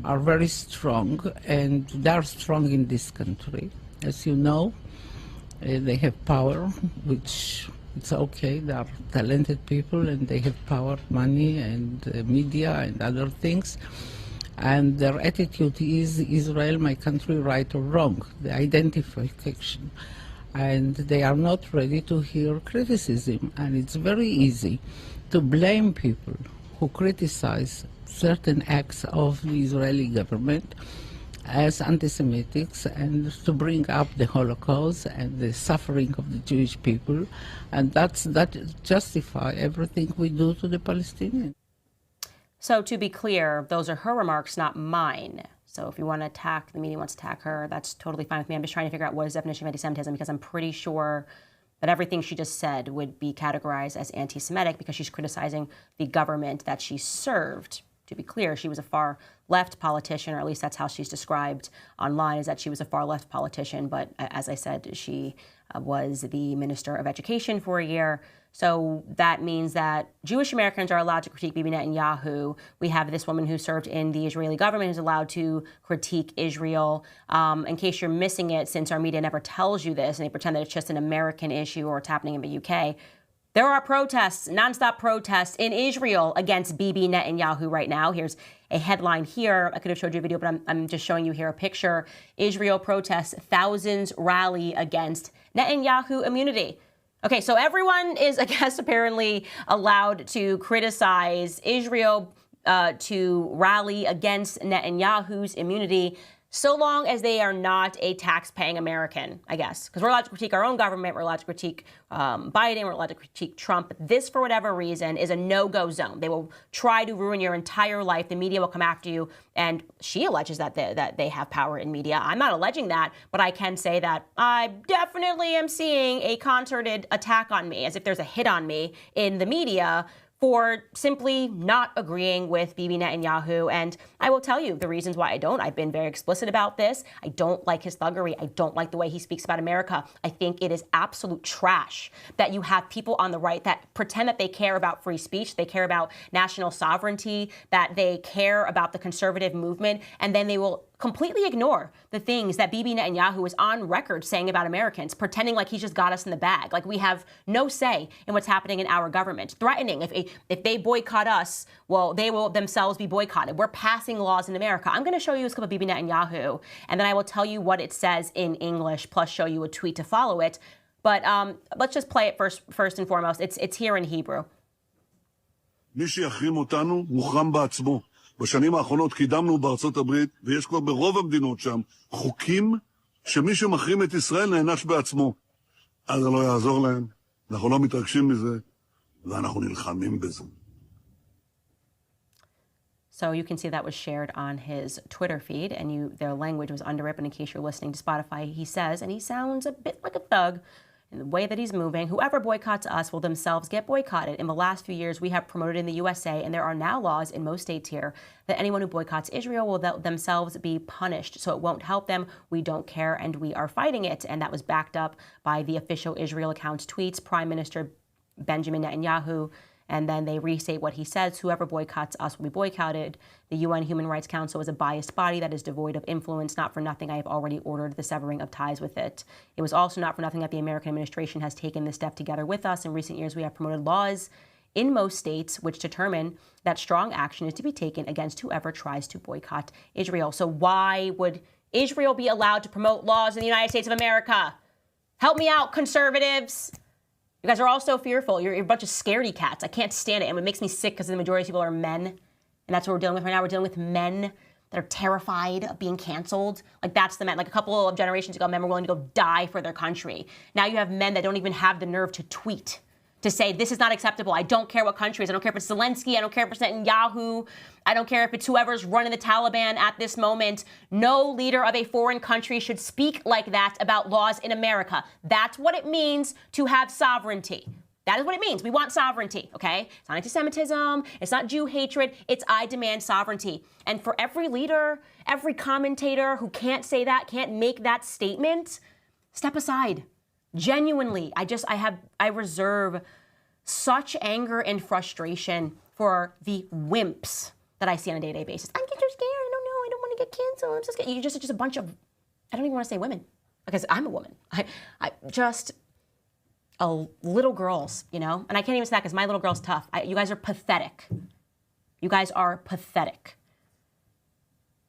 are very strong, and they are strong in this country. As you know, they have power, which it's okay. They are talented people, and they have power, money, and media, and other things. And their attitude is Israel, my country, right or wrong, the identification. And they are not ready to hear criticism. And it's very easy to blame people who criticize certain acts of the Israeli government as anti-Semitics and to bring up the Holocaust and the suffering of the Jewish people, and that justify everything we do to the Palestinians. So to be clear, those are her remarks, not mine. So if you want to attack, the media wants to attack her, that's totally fine with me. I'm just trying to figure out what is the definition of anti-Semitism, because I'm pretty sure that everything she just said would be categorized as anti-Semitic because she's criticizing the government that she served. To be clear, she was a far left politician, or at least that's how she's described online, is that she was a far left politician. But as I said, she was the Minister of Education for a year. So that means that Jewish Americans are allowed to critique Bibi Netanyahu. We have this woman who served in the Israeli government who's allowed to critique Israel. In case you're missing it, since our media never tells you this and they pretend that it's just an American issue or it's happening in the UK, there are protests, nonstop protests in Israel against Bibi Netanyahu right now. Here's a headline here. I could have showed you a video, but I'm just showing you here a picture. Israel protests, thousands rally against Netanyahu immunity. Okay, so everyone is, I guess, apparently allowed to criticize Israel, to rally against Netanyahu's immunity, so long as they are not a tax-paying American, I guess. Because we're allowed to critique our own government, we're allowed to critique Biden, we're allowed to critique Trump. But this, for whatever reason, is a no-go zone. They will try to ruin your entire life. The media will come after you. And she alleges that they have power in media. I'm not alleging that, but I can say that I definitely am seeing a concerted attack on me, as if there's a hit on me in the media for simply not agreeing with Bibi Netanyahu. And I will tell you the reasons why I don't. I've been very explicit about this. I don't like his thuggery. I don't like the way he speaks about America. I think it is absolute trash that you have people on the right that pretend that they care about free speech, they care about national sovereignty, that they care about the conservative movement, and then they will completely ignore the things that Bibi Netanyahu is on record saying about Americans, pretending like he's just got us in the bag, like we have no say in what's happening in our government, threatening if they boycott us, well, they will themselves be boycotted. We're passing laws in America. I'm going to show you a clip of Bibi Netanyahu, and then I will tell you what it says in English, plus show you a tweet to follow it. But let's just play it first and foremost. It's here in Hebrew. מי שיחרים אותנו מוחרם בעצמו. בשנים האחרונות קידמנו בארצות הברית, ויש כבר ברוב המדינות שם, חוקים שמי שמחרים את ישראל נענש בעצמו. אז זה לא יעזור להם, אנחנו לא מתרגשים מזה, ואנחנו נלחמים בזה. So you can see that was shared on his Twitter feed, and their language was under it. But in case you're listening to Spotify, he says, and he sounds a bit like a thug in the way that he's moving, whoever boycotts us will themselves get boycotted. In the last few years, we have promoted in the USA, and there are now laws in most states here, that anyone who boycotts Israel will themselves be punished. So it won't help them. We don't care, and we are fighting it. And that was backed up by the official Israel account's tweets, Prime Minister Benjamin Netanyahu. And then they restate what he says: whoever boycotts us will be boycotted. The UN Human Rights Council is a biased body that is devoid of influence. Not for nothing, I have already ordered the severing of ties with it. It was also not for nothing that the American administration has taken this step together with us. In recent years, we have promoted laws in most states which determine that strong action is to be taken against whoever tries to boycott Israel. So why would Israel be allowed to promote laws in the United States of America? Help me out, conservatives. You guys are all so fearful. You're a bunch of scaredy cats. I can't stand it. And it makes me sick because the majority of people are men. And that's what we're dealing with right now. We're dealing with men that are terrified of being canceled. Like, that's the men. Like, a couple of generations ago, men were willing to go die for their country. Now you have men that don't even have the nerve to tweet, to say, this is not acceptable. I don't care what country it is. I don't care if it's Zelensky. I don't care if it's Netanyahu. I don't care if it's whoever's running the Taliban at this moment. No leader of a foreign country should speak like that about laws in America. That's what it means to have sovereignty. That is what it means. We want sovereignty, okay? It's not anti-Semitism. It's not Jew hatred. It's I demand sovereignty. And for every leader, every commentator who can't say that, can't make that statement, step aside. Genuinely, I reserve such anger and frustration for the wimps that I see on a day-to-day basis. I'm just scared. I don't know. I don't want to get canceled. I'm so scared. You're just a bunch of, I don't even want to say women, because I'm a woman. I just little girls, you know? And I can't even say that because my little girl's tough. You guys are pathetic. You guys are pathetic.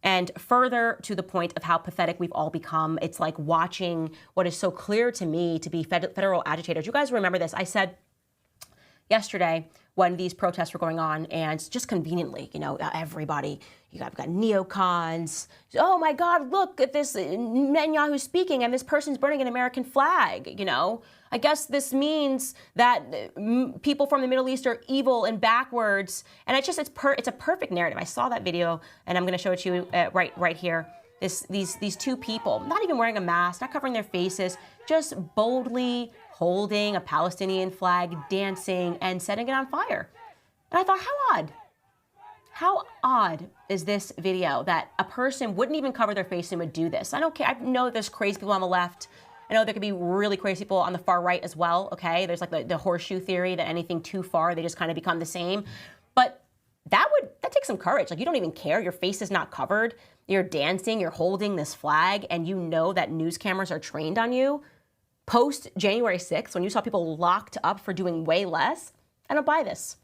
And further to the point of how pathetic we've all become, it's like watching what is so clear to me to be federal agitators. You guys remember this. I said yesterday, when these protests were going on, and just conveniently, everybody, you've got neocons. Oh my God, look at this Netanyahu speaking, and this person's burning an American flag. I guess this means that people from the Middle East are evil and backwards. And it's a perfect narrative. I saw that video, and I'm going to show it to you right here. These two people, not even wearing a mask, not covering their faces, just boldly holding a Palestinian flag, dancing, and setting it on fire. And I thought, how odd. How odd is this video that a person wouldn't even cover their face and would do this? I don't care. I know there's crazy people on the left. I know there could be really crazy people on the far right as well, okay? There's like the horseshoe theory that anything too far, they just kind of become the same. But that takes some courage. Like, you don't even care. Your face is not covered. You're dancing, you're holding this flag, and you know that news cameras are trained on you. Post January 6th, when you saw people locked up for doing way less, I don't buy this.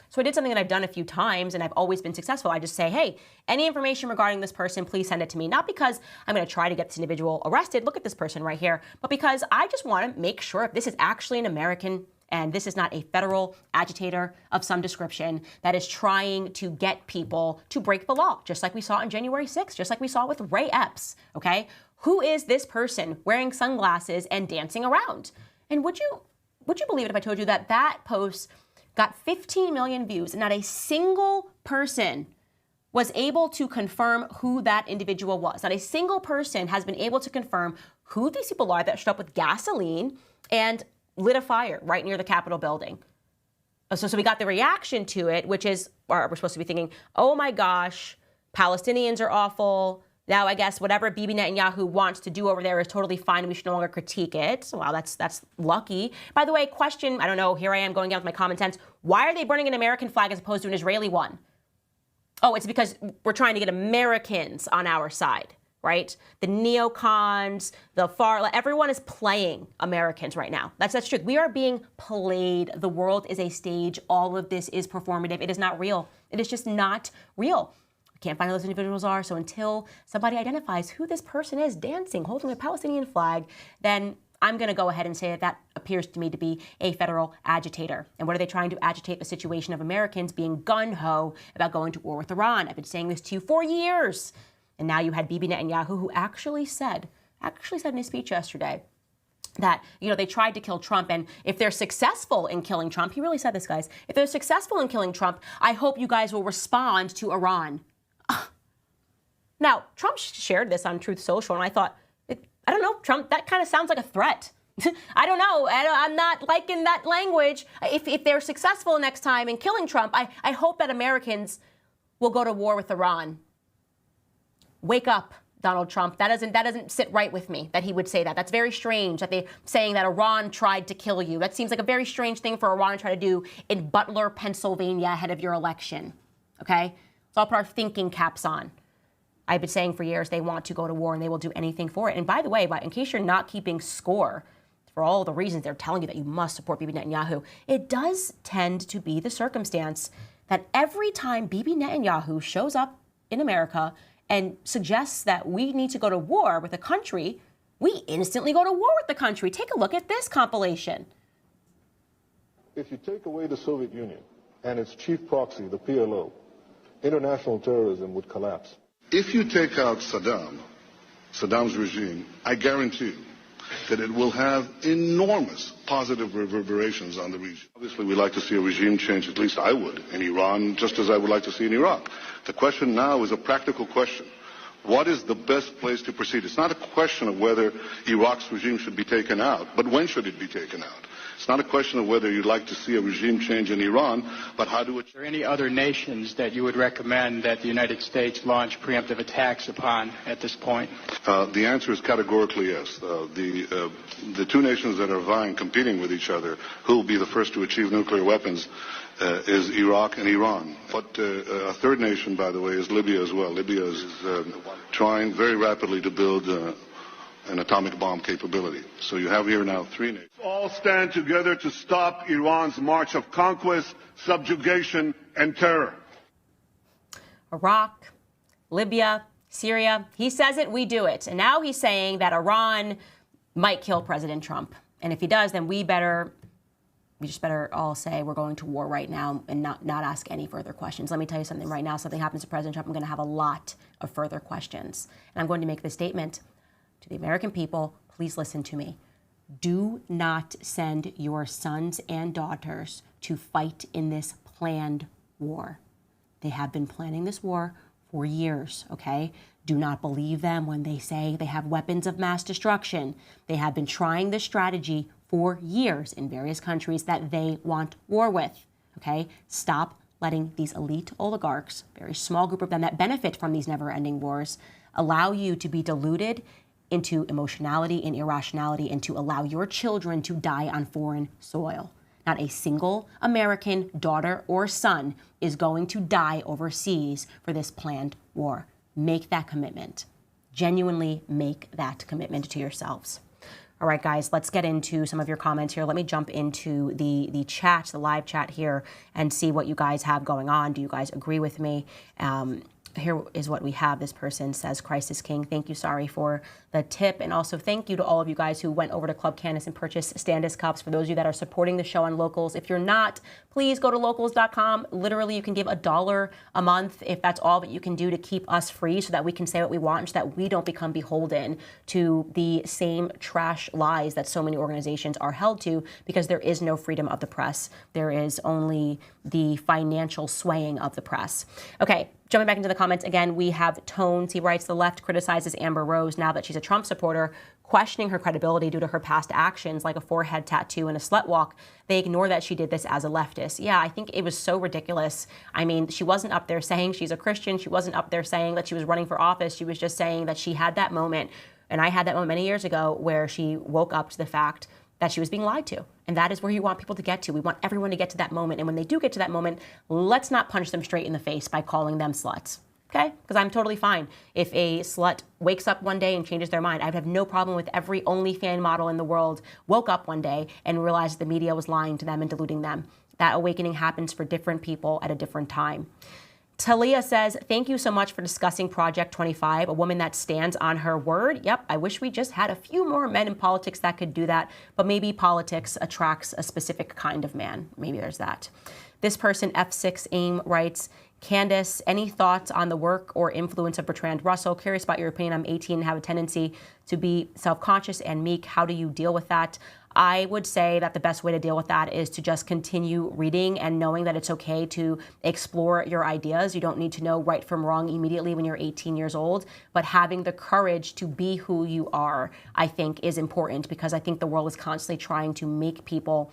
So I did something that I've done a few times, and I've always been successful. I just say, hey, any information regarding this person, please send it to me. Not because I'm going to try to get this individual arrested. Look at this person right here. But because I just want to make sure if this is actually an American and this is not a federal agitator of some description that is trying to get people to break the law, just like we saw on January 6th, just like we saw with Ray Epps, okay? Who is this person wearing sunglasses and dancing around? And would you believe it if I told you that that post got 15 million views and not a single person was able to confirm who that individual was? Not a single person has been able to confirm who these people are that showed up with gasoline and lit a fire right near the Capitol building. So we got the reaction to it, which is, we're supposed to be thinking, oh my gosh, Palestinians are awful. Now, I guess whatever Bibi Netanyahu wants to do over there is totally fine, and we should no longer critique it. So, wow, that's lucky. By the way, question, I don't know, here I am going down with my common sense. Why are they burning an American flag as opposed to an Israeli one? Oh, it's because we're trying to get Americans on our side, right? The neocons, the far, everyone is playing Americans right now. That's true. We are being played. The world is a stage. All of this is performative. It is not real. It is just not real. Can't find who those individuals are. So until somebody identifies who this person is dancing, holding a Palestinian flag, then I'm going to go ahead and say that appears to me to be a federal agitator. And what are they trying to agitate? The situation of Americans being gun-ho about going to war with Iran. I've been saying this to you for years. And now you had Bibi Netanyahu, who actually said in his speech yesterday that, they tried to kill Trump. And if they're successful in killing Trump, he really said this, guys, if they're successful in killing Trump, I hope you guys will respond to Iran. Now, Trump shared this on Truth Social, and I thought, I don't know, Trump, that kind of sounds like a threat. I don't know. I'm not liking that language. If they're successful next time in killing Trump, I hope that Americans will go to war with Iran. Wake up, Donald Trump. That doesn't sit right with me that he would say that. That's very strange that they're saying that Iran tried to kill you. That seems like a very strange thing for Iran to try to do in Butler, Pennsylvania ahead of your election. Okay? So I'll put our thinking caps on. I've been saying for years they want to go to war and they will do anything for it. And by the way, in case you're not keeping score for all the reasons they're telling you that you must support Bibi Netanyahu, it does tend to be the circumstance that every time Bibi Netanyahu shows up in America and suggests that we need to go to war with a country, we instantly go to war with the country. Take a look at this compilation. If you take away the Soviet Union and its chief proxy, the PLO, international terrorism would collapse. If you take out Saddam's regime, I guarantee you that it will have enormous positive reverberations on the region. Obviously, we like to see a regime change, at least I would, in Iran, just as I would like to see in Iraq. The question now is a practical question. What is the best place to proceed? It's not a question of whether Iraq's regime should be taken out, but when should it be taken out? It's not a question of whether you'd like to see a regime change in Iran, but how do it... Are there any other nations that you would recommend that the United States launch preemptive attacks upon at this point? The answer is categorically yes. The two nations that are vying, competing with each other, who will be the first to achieve nuclear weapons, is Iraq and Iran. But a third nation, by the way, is Libya as well. Libya is trying very rapidly to build an atomic bomb capability. So you have here now three nations. All stand together to stop Iran's march of conquest, subjugation, and terror. Iraq, Libya, Syria. He says it, we do it. And now he's saying that Iran might kill President Trump. And if he does, then we better we just better all say we're going to war right now and not ask any further questions. Let me tell you something right now. Something happens to President Trump, I'm going to have a lot of further questions. And I'm going to make this statement to the American people. Please listen to me. Do not send your sons and daughters to fight in this planned war. They have been planning this war for years, okay? Do not believe them when they say they have weapons of mass destruction. They have been trying this strategy for years in various countries that they want war with, okay? Stop letting these elite oligarchs, very small group of them that benefit from these never-ending wars, allow you to be deluded into emotionality and irrationality and to allow your children to die on foreign soil. Not a single American daughter or son is going to die overseas for this planned war. Make that commitment. Genuinely make that commitment to yourselves. All right, guys, let's get into some of your comments here. Let me jump into the chat, the live chat here, and see what you guys have going on. Do you guys agree with me? Here is what we have. This person says, Christ is King. Thank you, sorry, for the tip. And also thank you to all of you guys who went over to Club Candace and purchased Standis cups. For those of you that are supporting the show on Locals, if you're not, please go to locals.com. Literally, you can give $1 a month if that's all that you can do to keep us free so that we can say what we want and so that we don't become beholden to the same trash lies that so many organizations are held to, because there is no freedom of the press. There is only the financial swaying of the press. Okay. Jumping back into the comments again, we have Tones. He writes, the left criticizes Amber Rose now that she's a Trump supporter, questioning her credibility due to her past actions like a forehead tattoo and a slut walk. They ignore that she did this as a leftist. Yeah, I think it was so ridiculous. I mean, she wasn't up there saying she's a Christian. She wasn't up there saying that she was running for office. She was just saying that she had that moment, and I had that moment many years ago, where she woke up to the fact that she was being lied to. And that is where you want people to get to. We want everyone to get to that moment. And when they do get to that moment, let's not punch them straight in the face by calling them sluts. Okay? Because I'm totally fine if a slut wakes up one day and changes their mind. I'd have no problem with every OnlyFans model in the world woke up one day and realized the media was lying to them and deluding them. That awakening happens for different people at a different time. Talia says, thank you so much for discussing Project 25, a woman that stands on her word. Yep, I wish we just had a few more men in politics that could do that, but maybe politics attracts a specific kind of man. Maybe there's that. This person, F6 AIM, writes, Candace, any thoughts on the work or influence of Bertrand Russell? Curious about your opinion. I'm 18 and have a tendency to be self-conscious and meek. How do you deal with that? I would say that the best way to deal with that is to just continue reading and knowing that it's okay to explore your ideas. You don't need to know right from wrong immediately when you're 18 years old, but having the courage to be who you are, I think, is important, because I think the world is constantly trying to make people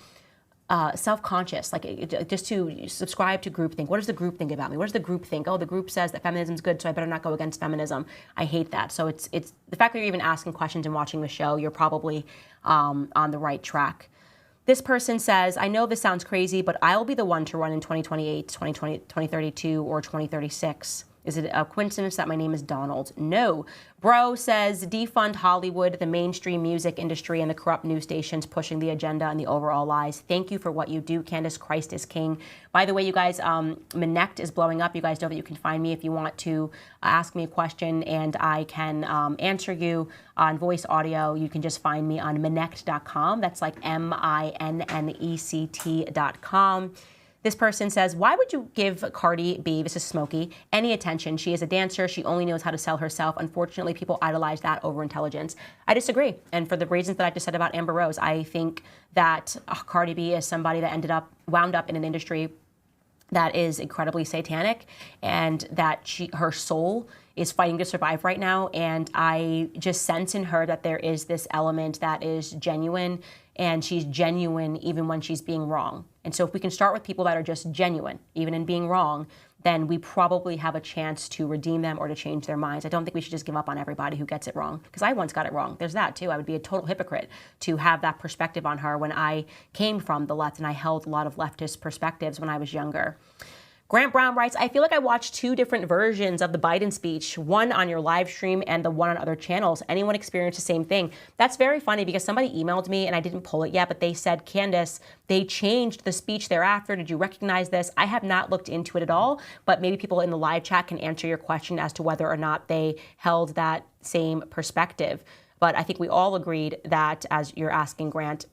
self-conscious, like just to subscribe to groupthink. What does the group think about me? What does the group think? Oh, the group says that feminism is good, so I better not go against feminism. I hate that. So it's the fact that you're even asking questions and watching the show, you're probably on the right track. This person says, I know this sounds crazy, but I'll be the one to run in 2028, 2032, or 2036. Is it a coincidence that my name is Donald? No. Bro says, defund Hollywood, the mainstream music industry, and the corrupt news stations pushing the agenda and the overall lies. Thank you for what you do, Candace. Christ is King. By the way, you guys, Minect is blowing up. You guys know that you can find me if you want to ask me a question, and I can answer you on voice audio. You can just find me on Minect.com. That's like MINNECT.com. This person says, why would you give Cardi B, this is Smokey, any attention? She is a dancer. She only knows how to sell herself. Unfortunately, people idolize that over intelligence. I disagree. And for the reasons that I just said about Amber Rose, I think that Cardi B is somebody that wound up in an industry that is incredibly satanic, and that her soul is fighting to survive right now. And I just sense in her that there is this element that is genuine, and she's genuine even when she's being wrong. And so if we can start with people that are just genuine, even in being wrong, then we probably have a chance to redeem them or to change their minds. I don't think we should just give up on everybody who gets it wrong, because I once got it wrong. There's that too. I would be a total hypocrite to have that perspective on her when I came from the left and I held a lot of leftist perspectives when I was younger. Grant Brown writes, I feel like I watched two different versions of the Biden speech, one on your live stream and the one on other channels. Anyone experienced the same thing? That's very funny, because somebody emailed me and I didn't pull it yet, but they said, Candace, they changed the speech thereafter. Did you recognize this? I have not looked into it at all, but maybe people in the live chat can answer your question as to whether or not they held that same perspective. But I think we all agreed that, as you're asking, Grant,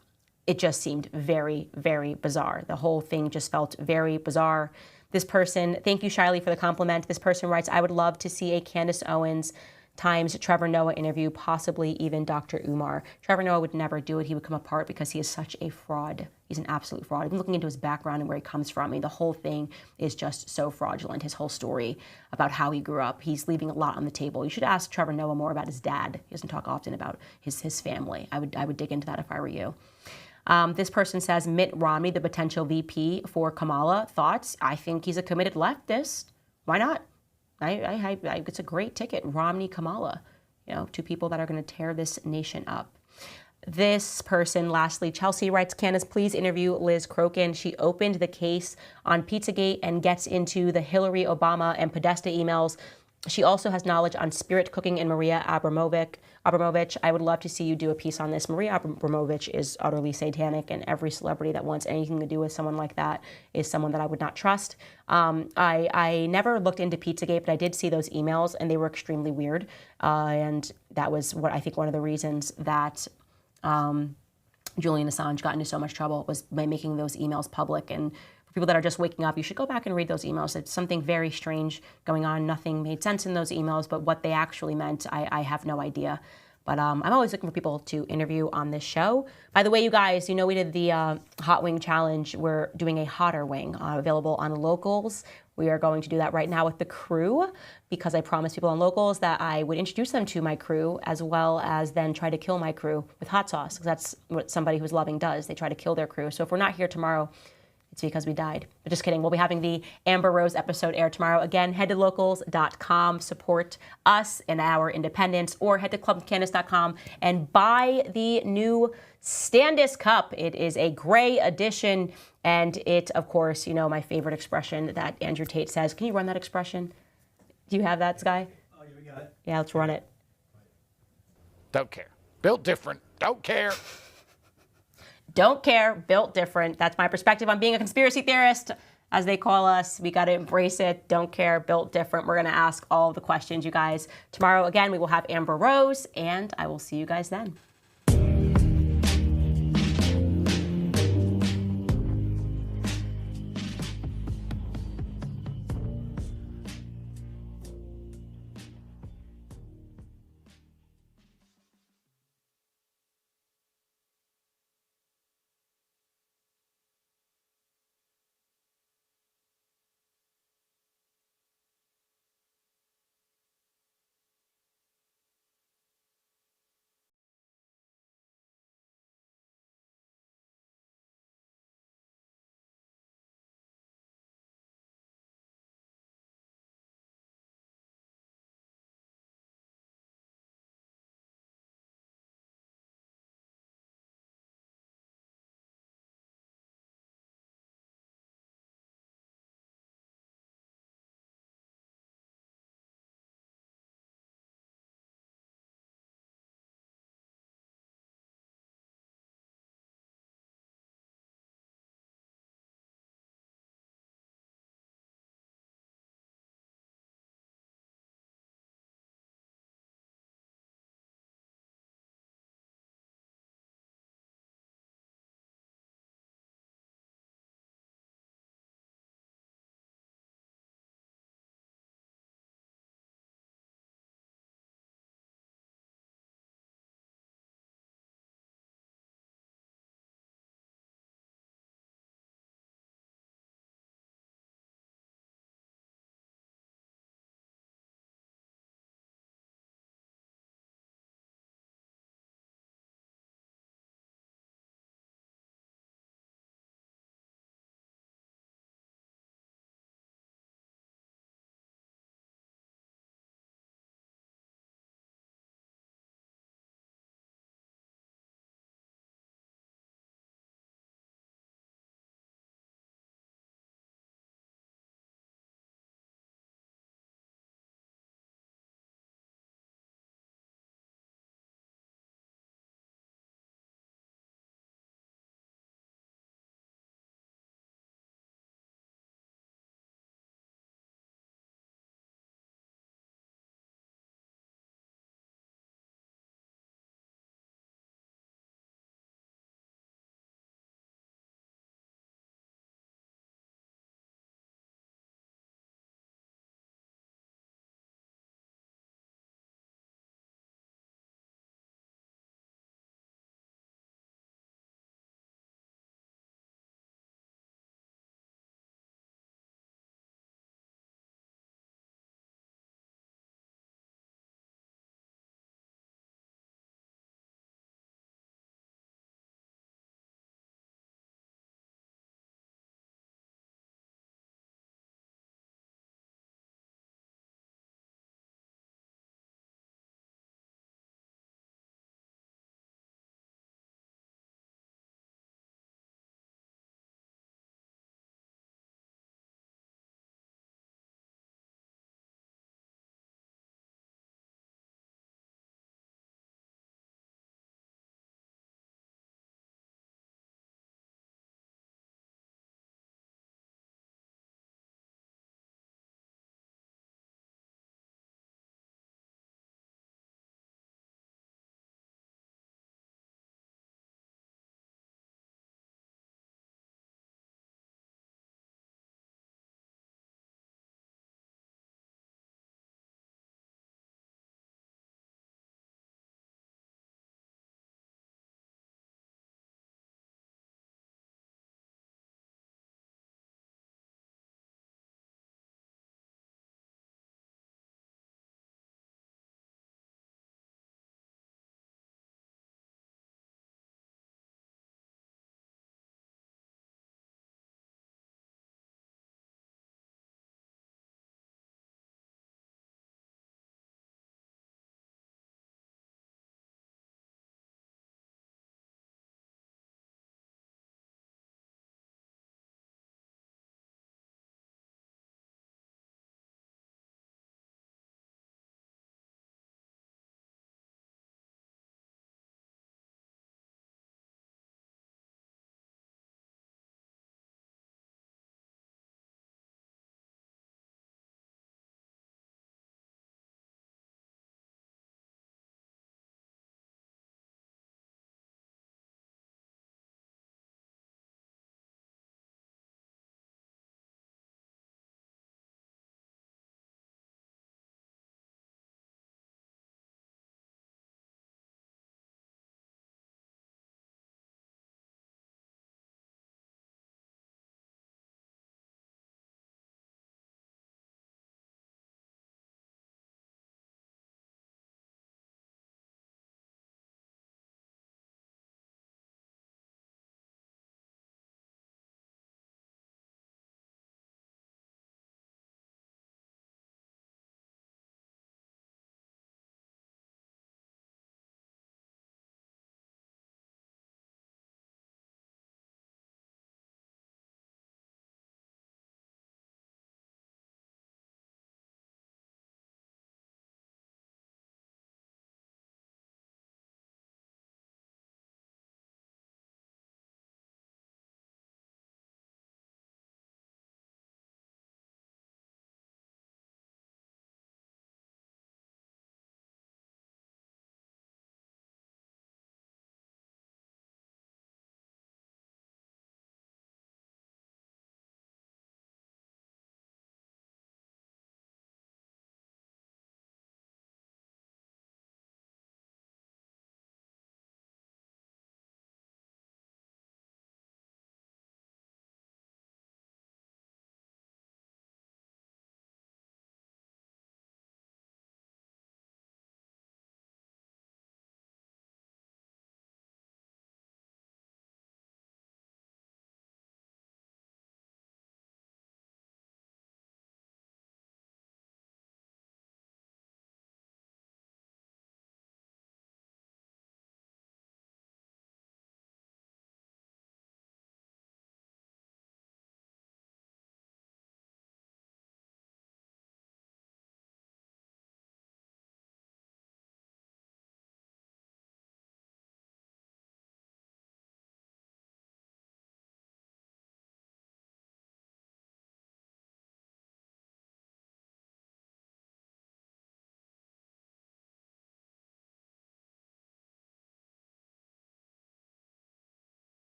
it just seemed very, very bizarre. The whole thing just felt very bizarre. This person, thank you, Shiley, for the compliment. This person writes, I would love to see a Candace Owens times Trevor Noah interview, possibly even Dr. Umar. Trevor Noah would never do it. He would come apart because he is such a fraud. He's an absolute fraud. Even looking into his background and where he comes from, I mean, the whole thing is just so fraudulent. His whole story about how he grew up, he's leaving a lot on the table. You should ask Trevor Noah more about his dad. He doesn't talk often about his family. I would dig into that if I were you. This person says, Mitt Romney, the potential VP for Kamala. Thoughts? I think he's a committed leftist. Why not? It's a great ticket. Romney, Kamala, two people that are going to tear this nation up. This person, lastly, Chelsea writes, Candace, please interview Liz Crokin. She opened the case on Pizzagate and gets into the Hillary, Obama, and Podesta emails. She also has knowledge on spirit cooking and Maria Abramovich. I would love to see you do a piece on this. Maria Abramovich is utterly satanic, and every celebrity that wants anything to do with someone like that is someone that I would not trust. I never looked into Pizzagate, but I did see those emails, and they were extremely weird. And that was what I think one of the reasons that Julian Assange got into so much trouble, was by making those emails public. And for people that are just waking up, you should go back and read those emails. It's something very strange going on. Nothing made sense in those emails, but what they actually meant, I have no idea. But I'm always looking for people to interview on this show. By the way, you guys, we did the Hot Wing Challenge. We're doing a hotter wing available on Locals. We are going to do that right now with the crew, because I promised people on Locals that I would introduce them to my crew, as well as then try to kill my crew with hot sauce, because that's what somebody who's loving does. They try to kill their crew. So if we're not here tomorrow, it's because we died. But just kidding. We'll be having the Amber Rose episode air tomorrow. Again, head to locals.com, support us and our independence, or head to clubcandace.com and buy the new Standis cup. It is a gray edition, and it, of course, my favorite expression that Andrew Tate says. Can you run that expression? Do you have that, Sky? Oh, yeah, we got it. Yeah, let's run it. Don't care. Built different. Don't care. Don't care, built different. That's my perspective on being a conspiracy theorist, as they call us. We got to embrace it. Don't care, built different. We're going to ask all the questions, you guys. Tomorrow, again, we will have Amber Rose, and I will see you guys then.